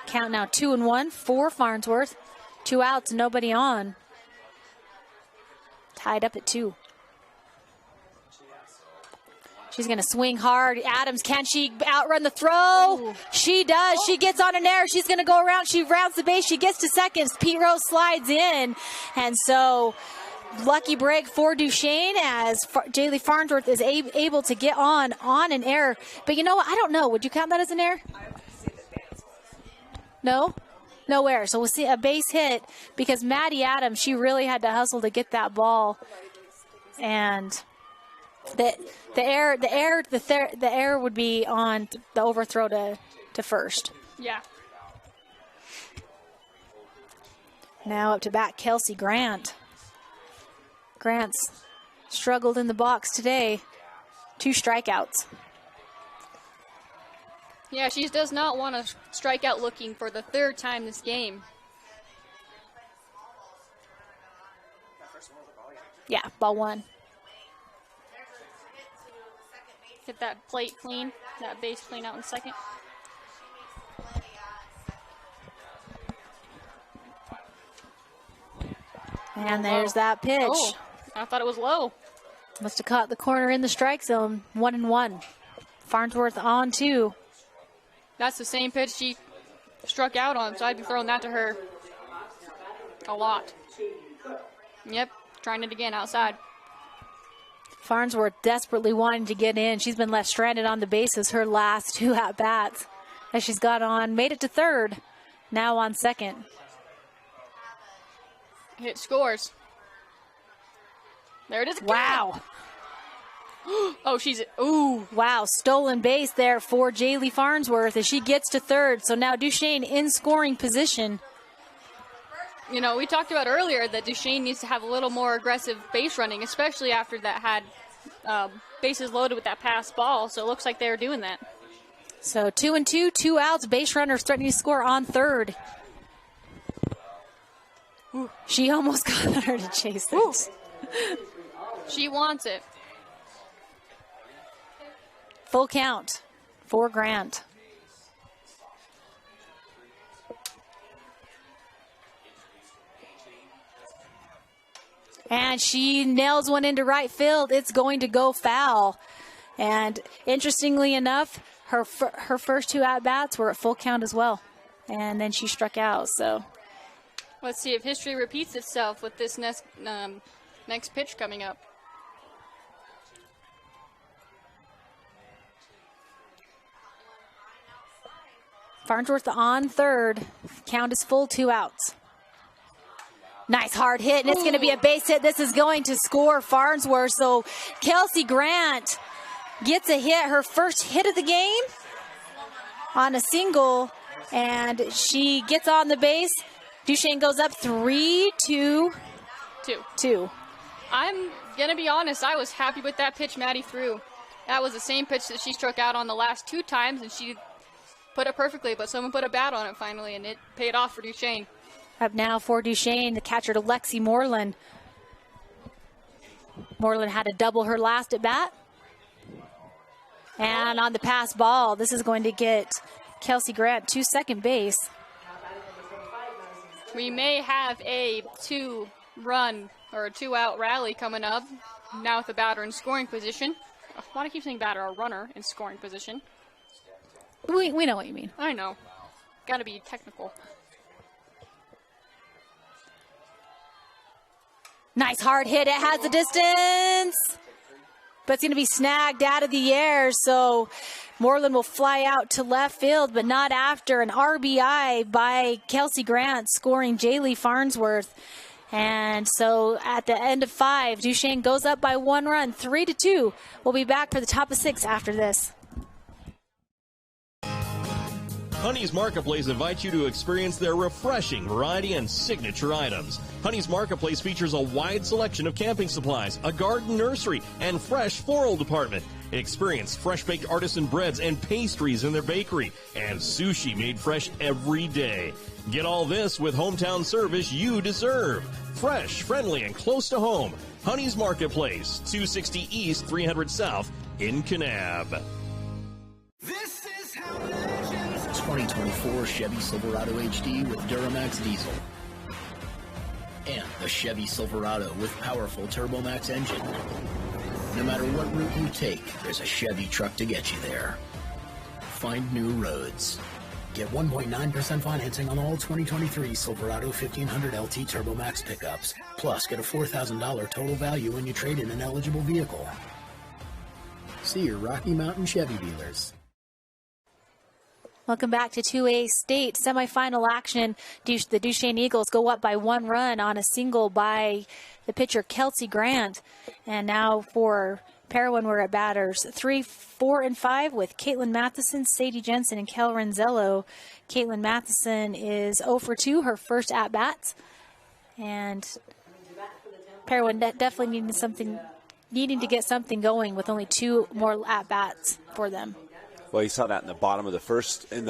Count now 2-1 for Farnsworth. 2 outs, nobody on. Tied up at 2. She's going to swing hard. Adams, can she outrun the throw? Ooh. She does. She gets on an air. She's going to go around. She rounds the base. She gets to second. Pete Rose slides in. And so lucky break for Duchesne as Jaylee Farnsworth is able to get on an air. But you know what? I don't know. Would you count that as an air? No? No air. So we'll see a base hit because Maddie Adams, she really had to hustle to get that ball. And the air would be on the overthrow to first. Yeah. Now up to bat Kelsey Grant. Grant's struggled in the box today. 2 strikeouts. Yeah, she does not want to strike out looking for the 3rd time this game. Yeah, ball one. Hit that plate clean, that base clean out in second. And there's that pitch. Oh, I thought it was low. Must have caught the corner in the strike zone. 1-1. Farnsworth on 2. That's the same pitch she struck out on, so I'd be throwing that to her a lot. Yep, trying it again outside. Farnsworth desperately wanting to get in. She's been left stranded on the bases her last 2 at-bats as she's got on. Made it to 3rd. Now on 2nd. Hit scores. There it is again. Wow. Oh, ooh. Wow, stolen base there for Jaylee Farnsworth as she gets to 3rd. So now Duchesne in scoring position. You know, we talked about earlier that Duchesne needs to have a little more aggressive base running, especially after that had bases loaded with that pass ball. So it looks like they're doing that. So 2-2, 2 outs. Base runner starting to score on 3rd. Ooh. She almost got her to chase this. She wants it. Full count for Grant. And she nails one into right field. It's going to go foul. And interestingly enough, her first 2 at-bats were at full count as well. And then she struck out, so. Let's see if history repeats itself with this next pitch coming up. Farnsworth on 3rd. Count is full, 2 outs. Nice hard hit, and it's going to be a base hit. This is going to score Farnsworth. So Kelsey Grant gets a hit, her first hit of the game. on a single, and she gets on the base. Duchesne goes up 3-2. I'm going to be honest, I was happy with that pitch Maddie threw. That was the same pitch that she struck out on the last 2 times, and she put it perfectly, but someone put a bat on it finally, and it paid off for Duchesne. Up now for Duchesne, the catcher to Lexi Moreland. Moreland had to double her last at bat. And on the pass ball, this is going to get Kelsey Grant to second base. We may have a 2-run or a 2-out rally coming up. Now with the batter in scoring position. Why do I keep saying batter? A runner in scoring position. We know what you mean. I know. Got to be technical. Nice hard hit. It has the distance. But it's going to be snagged out of the air. So Moreland will fly out to left field, but not after an RBI by Kelsey Grant, scoring Jaylee Farnsworth. And so at the end of 5, Duchesne goes up by 1 run, 3-2. We'll be back for the top of 6 after this. Honey's Marketplace invites you to experience their refreshing variety and signature items. Honey's Marketplace features a wide selection of camping supplies, a garden nursery, and fresh floral department. Experience fresh-baked artisan breads and pastries in their bakery, and sushi made fresh every day. Get all this with hometown service you deserve. Fresh, friendly, and close to home. Honey's Marketplace, 260 East, 300 South in Kanab. 2024 Chevy Silverado HD with Duramax diesel. And the Chevy Silverado with powerful TurboMax engine. No matter what route you take, there's a Chevy truck to get you there. Find new roads. Get 1.9% financing on all 2023 Silverado 1500 LT TurboMax pickups. Plus, get a $4,000 total value when you trade in an eligible vehicle. See your Rocky Mountain Chevy dealers. Welcome back to 2A State semifinal action. The Duchesne Eagles go up by 1 run on a single by the pitcher Kelsey Grant. And now for Parowan, we're at batters 3, 4, and 5 with Caitlin Matheson, Sadie Jensen, and Kel Renzello. Caitlin Matheson is 0 for 2, her first at-bats. And Parowan definitely needing to get something going with only 2 more at-bats for them. Well, you saw that in the bottom of the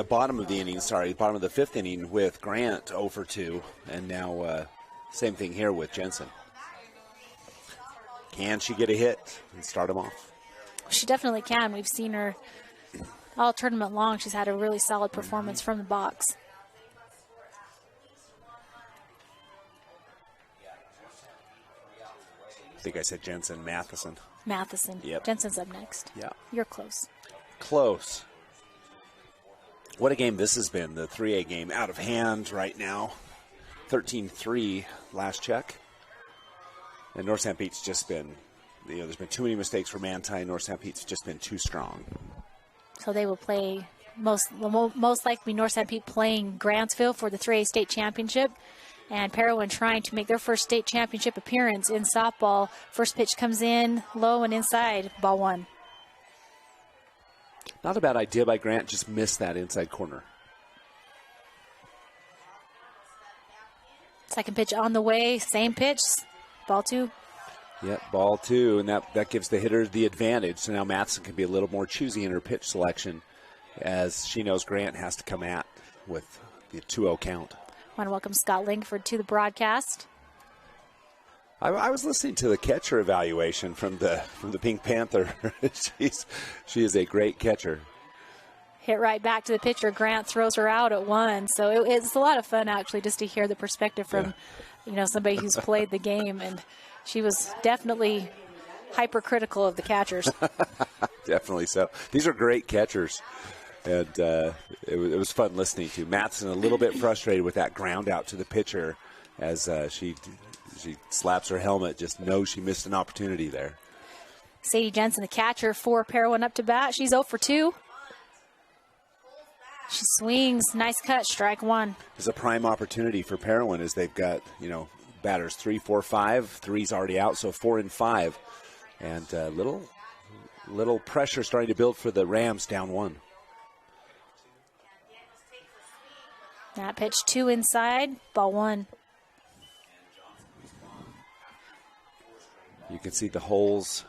bottom of the 5th inning with Grant 0 for 2, and now same thing here with Jensen. Can she get a hit and start them off? She definitely can. We've seen her all tournament long. She's had a really solid performance from the box. I think I said Jensen. Matheson. Yep. Jensen's up next. Yeah. You're close. Close. What a game this has been. The 3A game out of hand right now. 13-3 last check. And North St. Pete's just been, there's been too many mistakes for Manti. North St. Pete's just been too strong. So they will play most likely North St. Pete playing Grantsville for the 3A state championship. And Parowan trying to make their first state championship appearance in softball. First pitch comes in low and inside, ball 1. Not a bad idea by Grant, just missed that inside corner. Second pitch on the way, same pitch, ball 2. Yep, ball 2, and that gives the hitter the advantage. So now Matheson can be a little more choosy in her pitch selection as she knows Grant has to come at with the 2-0 count. I want to welcome Scott Langford to the broadcast. I was listening to the catcher evaluation from the Pink Panther. She is a great catcher. Hit right back to the pitcher. Grant throws her out at 1. So it's a lot of fun actually just to hear the perspective from somebody who's played the game, and she was definitely hypercritical of the catchers. Definitely so. These are great catchers, and it was fun listening to. Matheson a little bit frustrated with that ground out to the pitcher as she slaps her helmet, just knows she missed an opportunity there. Sadie Jensen, the catcher for Parowan, up to bat. She's 0 for 2. She swings. Nice cut. Strike 1. It's a prime opportunity for Parowan as they've got, batters 3, 4, 5. 3's already out, so 4 and 5. And little pressure starting to build for the Rams down 1. That pitch 2 inside, ball 1. You can see the holes,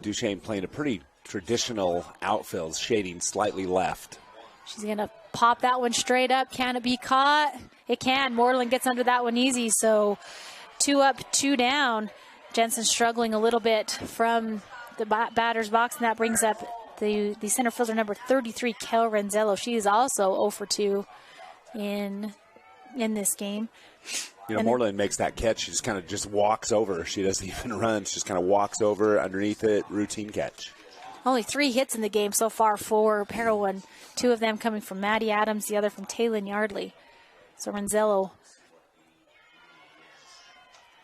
Duchesne playing a pretty traditional outfield, shading slightly left. She's going to pop that one straight up. Can it be caught? It can. Moreland gets under that one easy, so 2 up, 2 down. Jensen struggling a little bit from the batter's box, and that brings up the center fielder number 33, Kel Renzello. She is also 0 for 2 in this game. Moreland makes that catch. She just walks over. She doesn't even run. She just kind of walks over underneath it. Routine catch. Only 3 hits in the game so far for Parowan. 2 of them coming from Maddie Adams, the other from Taylin Yardley. So Renzello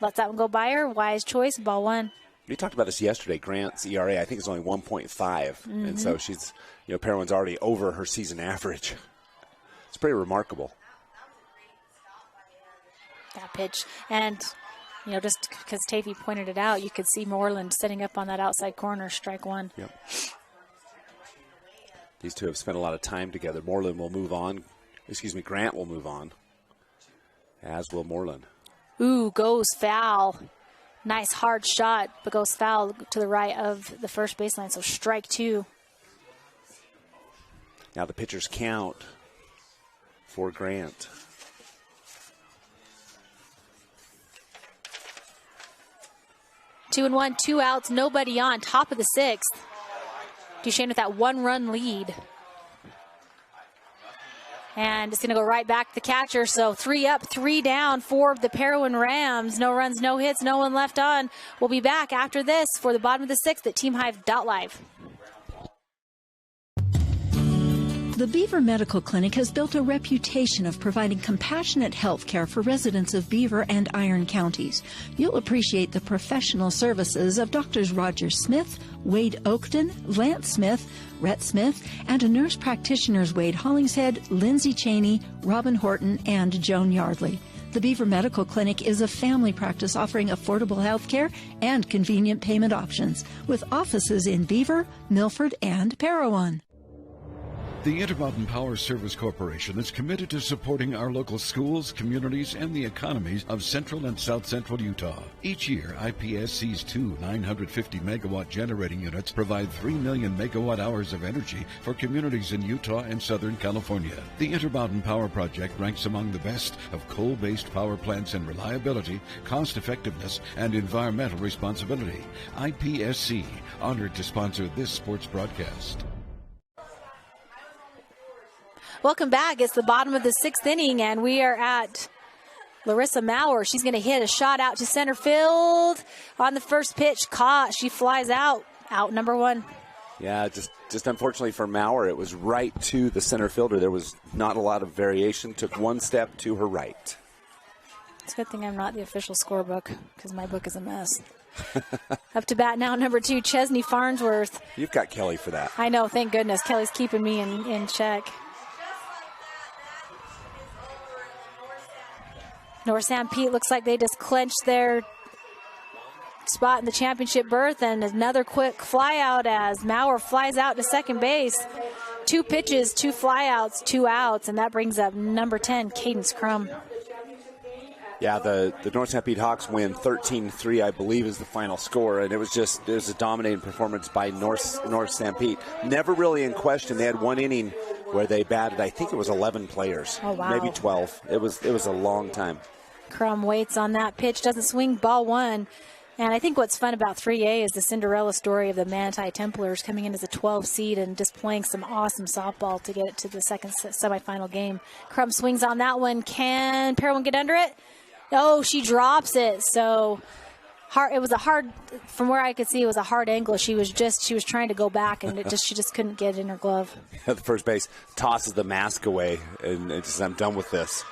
lets that one go by her. Wise choice, ball 1. We talked about this yesterday. Grant's ERA, I think, is only 1.5. And so she's, Parowan's already over her season average. It's pretty remarkable. That pitch. And, just because Tavy pointed it out, you could see Moreland setting up on that outside corner, strike 1. Yep. These two have spent a lot of time together. Moreland will move on. Grant will move on, as will Moreland. Ooh, goes foul. Nice hard shot, but goes foul to the right of the first baseline, so strike 2. Now the pitcher's count for Grant. Two and 1, 2 outs, nobody on, top of the 6th. Duchesne with that 1-run lead. And it's going to go right back to the catcher. So 3 up, 3 down for the Parowan Rams. No runs, no hits, no one left on. We'll be back after this for the bottom of the 6th at TeamHive.live. The Beaver Medical Clinic has built a reputation of providing compassionate health care for residents of Beaver and Iron counties. You'll appreciate the professional services of Drs. Roger Smith, Wade Oakton, Lance Smith, Rhett Smith, and nurse practitioners Wade Hollingshead, Lindsay Cheney, Robin Horton, and Joan Yardley. The Beaver Medical Clinic is a family practice offering affordable health care and convenient payment options, with offices in Beaver, Milford, and Parowan. The Intermountain Power Service Corporation is committed to supporting our local schools, communities, and the economies of central and south central Utah. Each year, IPSC's 2 950-megawatt generating units provide 3 million megawatt hours of energy for communities in Utah and Southern California. The Intermountain Power Project ranks among the best of coal-based power plants in reliability, cost-effectiveness, and environmental responsibility. IPSC, honored to sponsor this sports broadcast. Welcome back. It's the bottom of the 6th inning, and we are at Larissa Maurer. She's going to hit a shot out to center field on the first pitch. Caught. She flies out number 1. Yeah, just unfortunately for Maurer, it was right to the center fielder. There was not a lot of variation. Took 1 step to her right. It's a good thing I'm not the official scorebook, because my book is a mess. Up to bat now, number 2, Chesney Farnsworth. You've got Kelly for that. I know, thank goodness. Kelly's keeping me in check. North San Pete looks like they just clinched their spot in the championship berth, and another quick fly out as Maurer flies out to second base. 2 pitches, 2 flyouts, 2 outs, and that brings up number 10, Cadence Crum. Yeah, the North San Pete Hawks win 13-3, I believe, is the final score, and it was a dominating performance by North San Pete. Never really in question. They had 1 inning where they batted, I think it was 11 players. Oh, wow. Maybe 12. It was a long time. Crum waits on that pitch, doesn't swing, ball 1. And I think what's fun about 3A is the Cinderella story of the Manti Templars coming in as a 12 seed and just playing some awesome softball to get it to the second semifinal game. Crum swings on that one. Can Parowan get under it? Oh, she drops it. So it was a hard, from where I could see, it was a hard angle. She was trying to go back, and she just couldn't get it in her glove. The first base tosses the mask away and says, I'm done with this,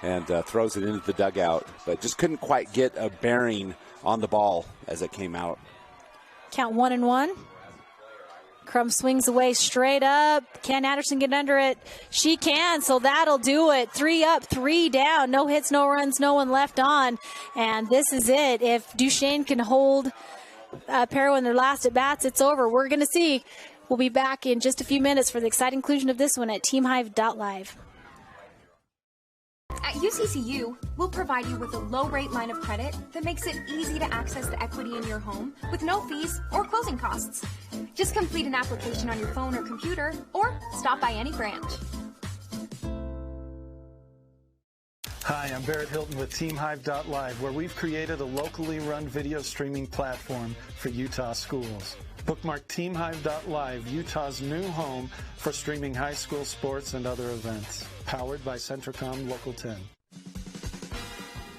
and throws it into the dugout, but just couldn't quite get a bearing on the ball as it came out. Count 1-1. Crum swings away straight up. Can Anderson get under it? She can, so that'll do it. 3 up, 3 down. No hits, no runs, no one left on. And this is it. If Duchesne can hold Parowan their last at bats, it's over. We're going to see. We'll be back in just a few minutes for the exciting conclusion of this one at TeamHive.live. At UCCU, we'll provide you with a low-rate line of credit that makes it easy to access the equity in your home with no fees or closing costs. Just complete an application on your phone or computer, or stop by any branch. Hi, I'm Barrett Hilton with TeamHive.live, where we've created a locally run video streaming platform for Utah schools. Bookmark TeamHive.live, Utah's new home for streaming high school sports and other events. Powered by Centricom Local 10.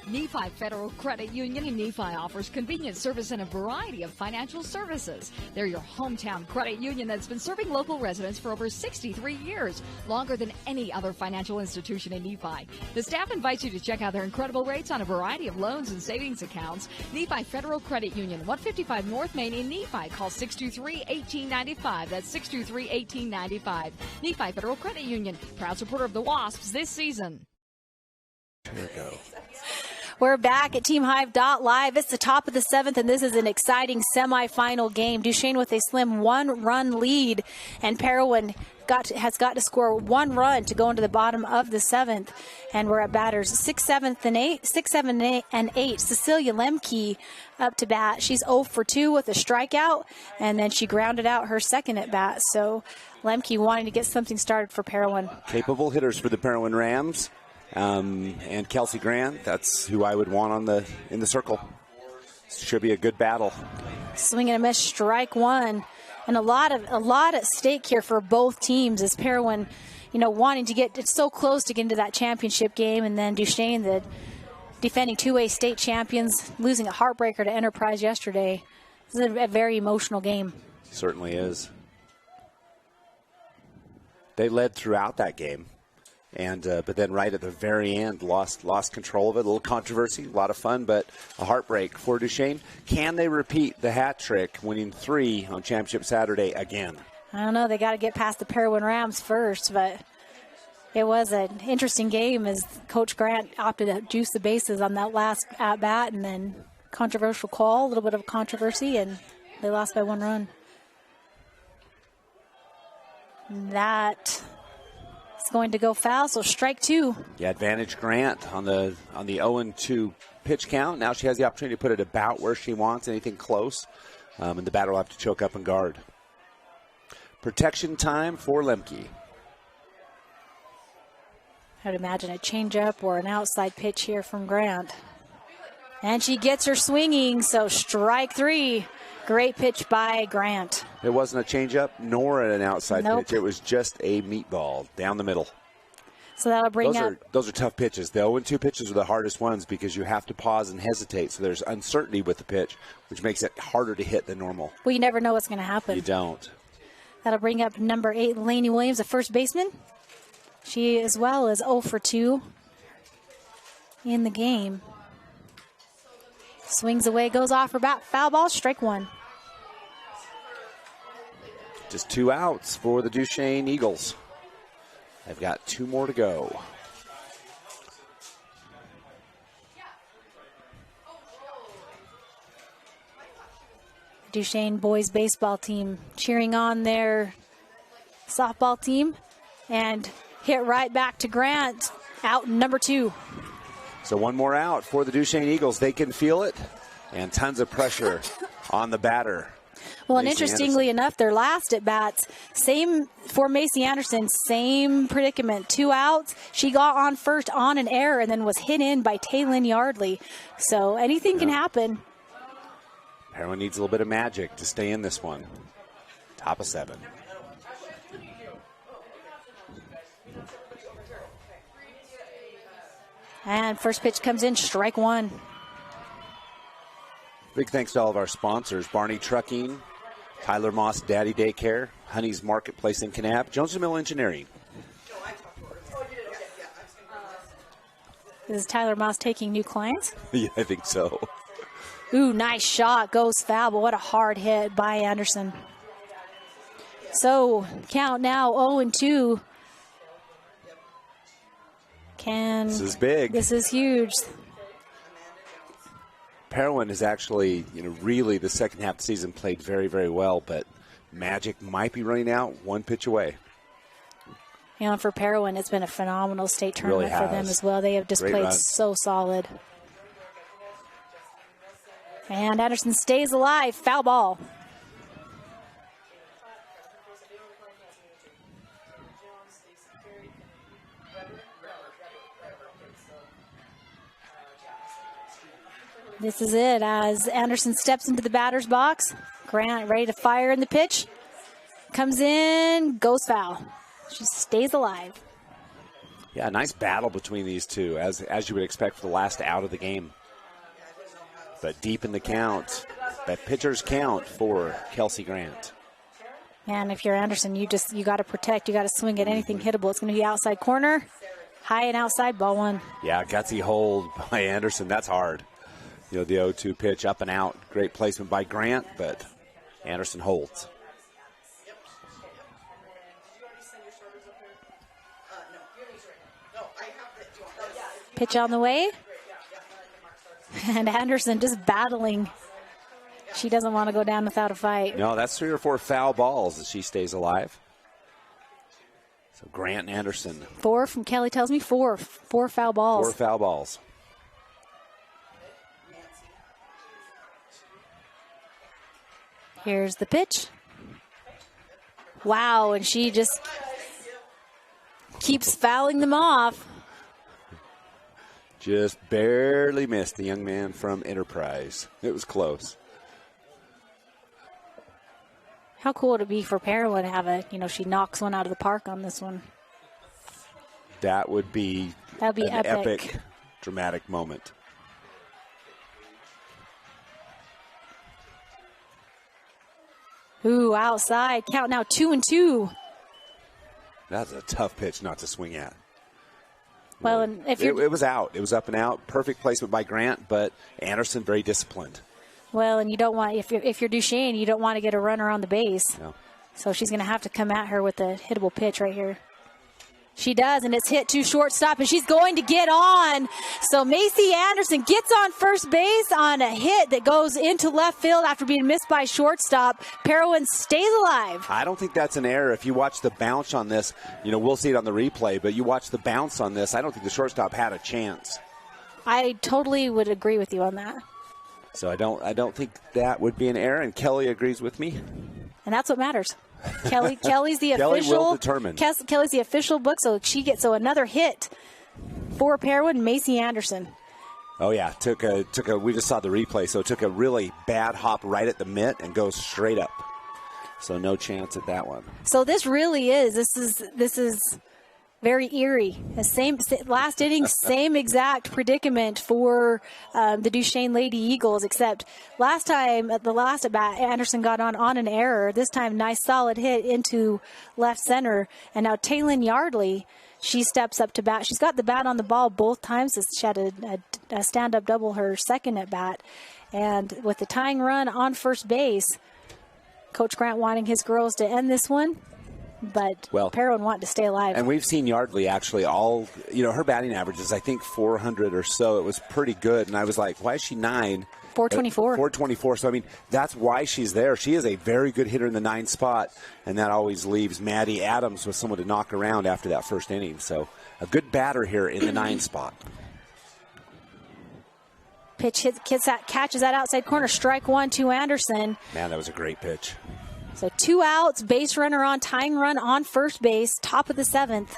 Nephi Federal Credit Union in Nephi offers convenient service and a variety of financial services. They're your hometown credit union that's been serving local residents for over 63 years, longer than any other financial institution in Nephi. The staff invites you to check out their incredible rates on a variety of loans and savings accounts. Nephi Federal Credit Union, 155 North Main in Nephi. Call 623-1895. That's 623-1895. Nephi Federal Credit Union, proud supporter of the Wasps this season. There we go. We're back at TeamHive.live. It's the top of the 7th, and this is an exciting semifinal game. Duchesne with a slim 1-run lead, and Parowan has got to score 1 run to go into the bottom of the 7th. And we're at batters 6, 7, and 8. Cecilia Lemke up to bat. She's 0 for 2 with a strikeout, and then she grounded out her second at bat. So Lemke wanting to get something started for Parowan. Capable hitters for the Parowan Rams. And Kelsey Grant, that's who I would want in the circle. Should be a good battle. Swing and a miss, strike one, and a lot at stake here for both teams. As Parowan, wanting to get so close to get into that championship game, and then Duchesne, the defending 2A state champions, losing a heartbreaker to Enterprise yesterday. This is a very emotional game. Certainly is. They led throughout that game. And but then right at the very end, lost control of it. A little controversy, a lot of fun, but a heartbreak for Duchesne. Can they repeat the hat trick, winning 3 on Championship Saturday again? I don't know. They got to get past the Parowan Rams first, but it was an interesting game as Coach Grant opted to juice the bases on that last at-bat, and then controversial call, a little bit of controversy, and they lost by 1 run. That... it's going to go foul, so strike 2. Yeah, advantage Grant on the 0-2 pitch count. Now she has the opportunity to put it about where she wants, anything close, and the batter will have to choke up and guard. Protection time for Lemke. I'd imagine a changeup or an outside pitch here from Grant. And she gets her swinging, so strike 3. Great pitch by Grant. It wasn't a changeup nor an outside pitch. It was just a meatball down the middle. So that'll bring those are tough pitches. The 0-2 pitches are the hardest ones because you have to pause and hesitate. So there's uncertainty with the pitch, which makes it harder to hit than normal. Well, you never know what's going to happen. You don't. That'll bring up number 8, Lainey Williams, a first baseman. She as well is 0 for 2 in the game. Swings away, goes off her bat, foul ball, strike 1. Just 2 outs for the Duchesne Eagles. They've got 2 more to go. Duchesne boys baseball team cheering on their softball team, and hit right back to Grant, out number 2. So 1 more out for the Duchesne Eagles. They can feel it, and tons of pressure on the batter. Well, and interestingly enough, their last at-bats, same for Macy Anderson, same predicament. 2 outs. She got on first on an error and then was hit in by Taylin Yardley. So anything can happen. Parowan needs a little bit of magic to stay in this one. Top of 7. And first pitch comes in, strike 1. Big thanks to all of our sponsors: Barney Trucking, Tyler Moss Daddy Daycare, Honey's Marketplace in Kanab, Jones & Mill Engineering. Is Tyler Moss taking new clients? Yeah, I think so. Ooh, nice shot, goes foul, but what a hard hit by Anderson. So count now 0-2. This is big. This is huge. Parowan has actually, really the second half of the season played very, very well, but magic might be running out 1 pitch away. You know, for Parowan, it's been a phenomenal state tournament Really for them has. as well. They have just Great played run. so solid. And Anderson stays alive. Foul ball. This is it as Anderson steps into the batter's box. Grant ready to fire in the pitch. Comes in, goes foul. She stays alive. Yeah, nice battle between these two, as you would expect for the last out of the game. But deep in the count, that pitcher's count for Kelsey Grant. And if you're Anderson, you got to protect. You got to swing at anything hittable. It's going to be outside corner, high and outside, ball one. Yeah, gutsy hold by Anderson. That's hard. You know, the 0-2 pitch up and out. Great placement by Grant, but Anderson holds. Pitch on the way. And Anderson just battling. She doesn't want to go down without a fight. No, that's 3 or 4 foul balls as she stays alive. So Grant and Anderson. 4 from Kelly tells me 4 foul balls. 4 foul balls. Here's the pitch. Wow, and she just keeps fouling them off. Just barely missed the young man from Enterprise. It was close. How cool would it be for Parowan to have she knocks one out of the park on this one? That would be That'd be an epic. epic, dramatic moment. Ooh, outside. Count now 2-2. That's a tough pitch not to swing at. Well, and if you're It was out. It was up and out. Perfect placement by Grant, but Anderson very disciplined. well, and you don't want if you're Duchesne, you don't want to get a runner on the base. No. So she's going to have to come at her with a hittable pitch right here. She does, and it's hit to shortstop, and she's going to get on. So Macy Anderson gets on first base on a hit that goes into left field after being missed by shortstop. Parowan stays alive. I don't think that's an error. If you watch the bounce on this, we'll see it on the replay, but you watch the bounce on this, I don't think the shortstop had a chance. I totally would agree with you on that. So I don't think that would be an error, and Kelly agrees with me. And that's what matters. Kelly's the Kelly official. will determine. Kelly's the official book, so another hit for Parowan, Macy Anderson. Oh yeah, took a. We just saw the replay, so it took a really bad hop right at the mitt and goes straight up. So no chance at that one. So this really is. This is very eerie. The same last inning, same exact predicament for the Duchesne Lady Eagles, except last time at the last at bat, Anderson got on an error. This time, nice solid hit into left center, and now Taylin Yardley. She steps up to bat. She's got the bat on the ball both times. She had a stand-up double her second at bat, and with the tying run on first base, Coach Grant wanting his girls to end this one. But Parowan wanted to stay alive. And we've seen Yardley actually her batting average is, I think, 400 or so. It was pretty good. And I was like, why is she 9? 424. 424. So, that's why she's there. She is a very good hitter in the 9 spot. And that always leaves Maddie Adams with someone to knock around after that first inning. So, a good batter here in the 9 spot. Pitch catches that outside corner. Strike 1 to Anderson. Man, that was a great pitch. So 2 outs, base runner on, tying run on first base, top of the 7th.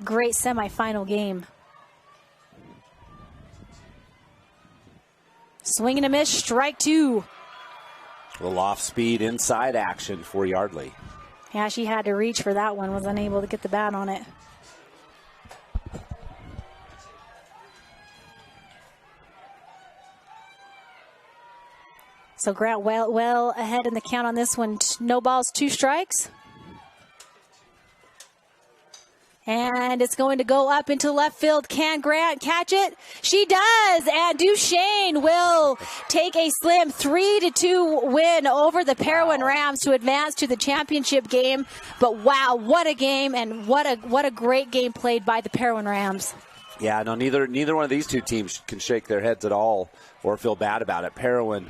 Great semifinal game. Swing and a miss, strike 2. A little off-speed inside action for Yardley. Yeah, she had to reach for that one, was unable to get the bat on it. So Grant well ahead in the count on this one. No balls, 2 strikes. And it's going to go up into left field. Can Grant catch it? She does. And Duchesne will take a slim 3-2 win over the Parowan Rams to advance to the championship game. But wow, what a game, and what a great game played by the Parowan Rams. Yeah, no, neither one of these two teams can shake their heads at all or feel bad about it. Parowan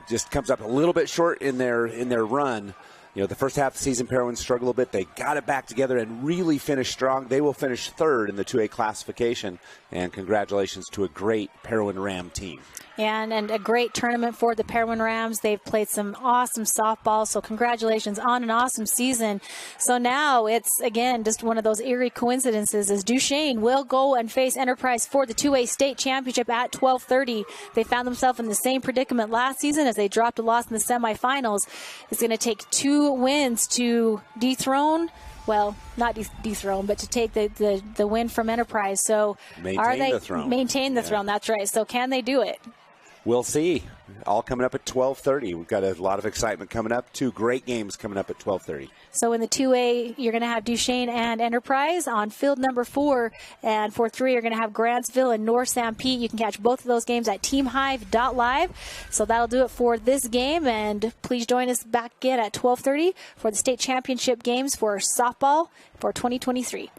just comes up a little bit short in their run, the first half of the season, Parowan struggled a bit. They got it back together and really finished strong. They will finish third in the 2A classification. And congratulations to a great Parowan Ram team. And a great tournament for the Parowan Rams. They've played some awesome softball, so congratulations on an awesome season. So now it's, again, just one of those eerie coincidences as Duchesne will go and face Enterprise for the 2A state championship at 12:30. They found themselves in the same predicament last season as they dropped a loss in the semifinals. It's going to take 2 wins to dethrone, well, not dethrone, but to take the win from Enterprise. So maintain the throne. Maintain the throne, that's right. So can they do it? We'll see. All coming up at 12:30. We've got a lot of excitement coming up. 2 great games coming up at 12:30. So in the 2A, you're going to have Duchesne and Enterprise on field number 4. And for 3, you're going to have Grantsville and North Sanpete. You can catch both of those games at teamhive.live. So that'll do it for this game. And please join us back again at 12:30 for the state championship games for softball for 2023.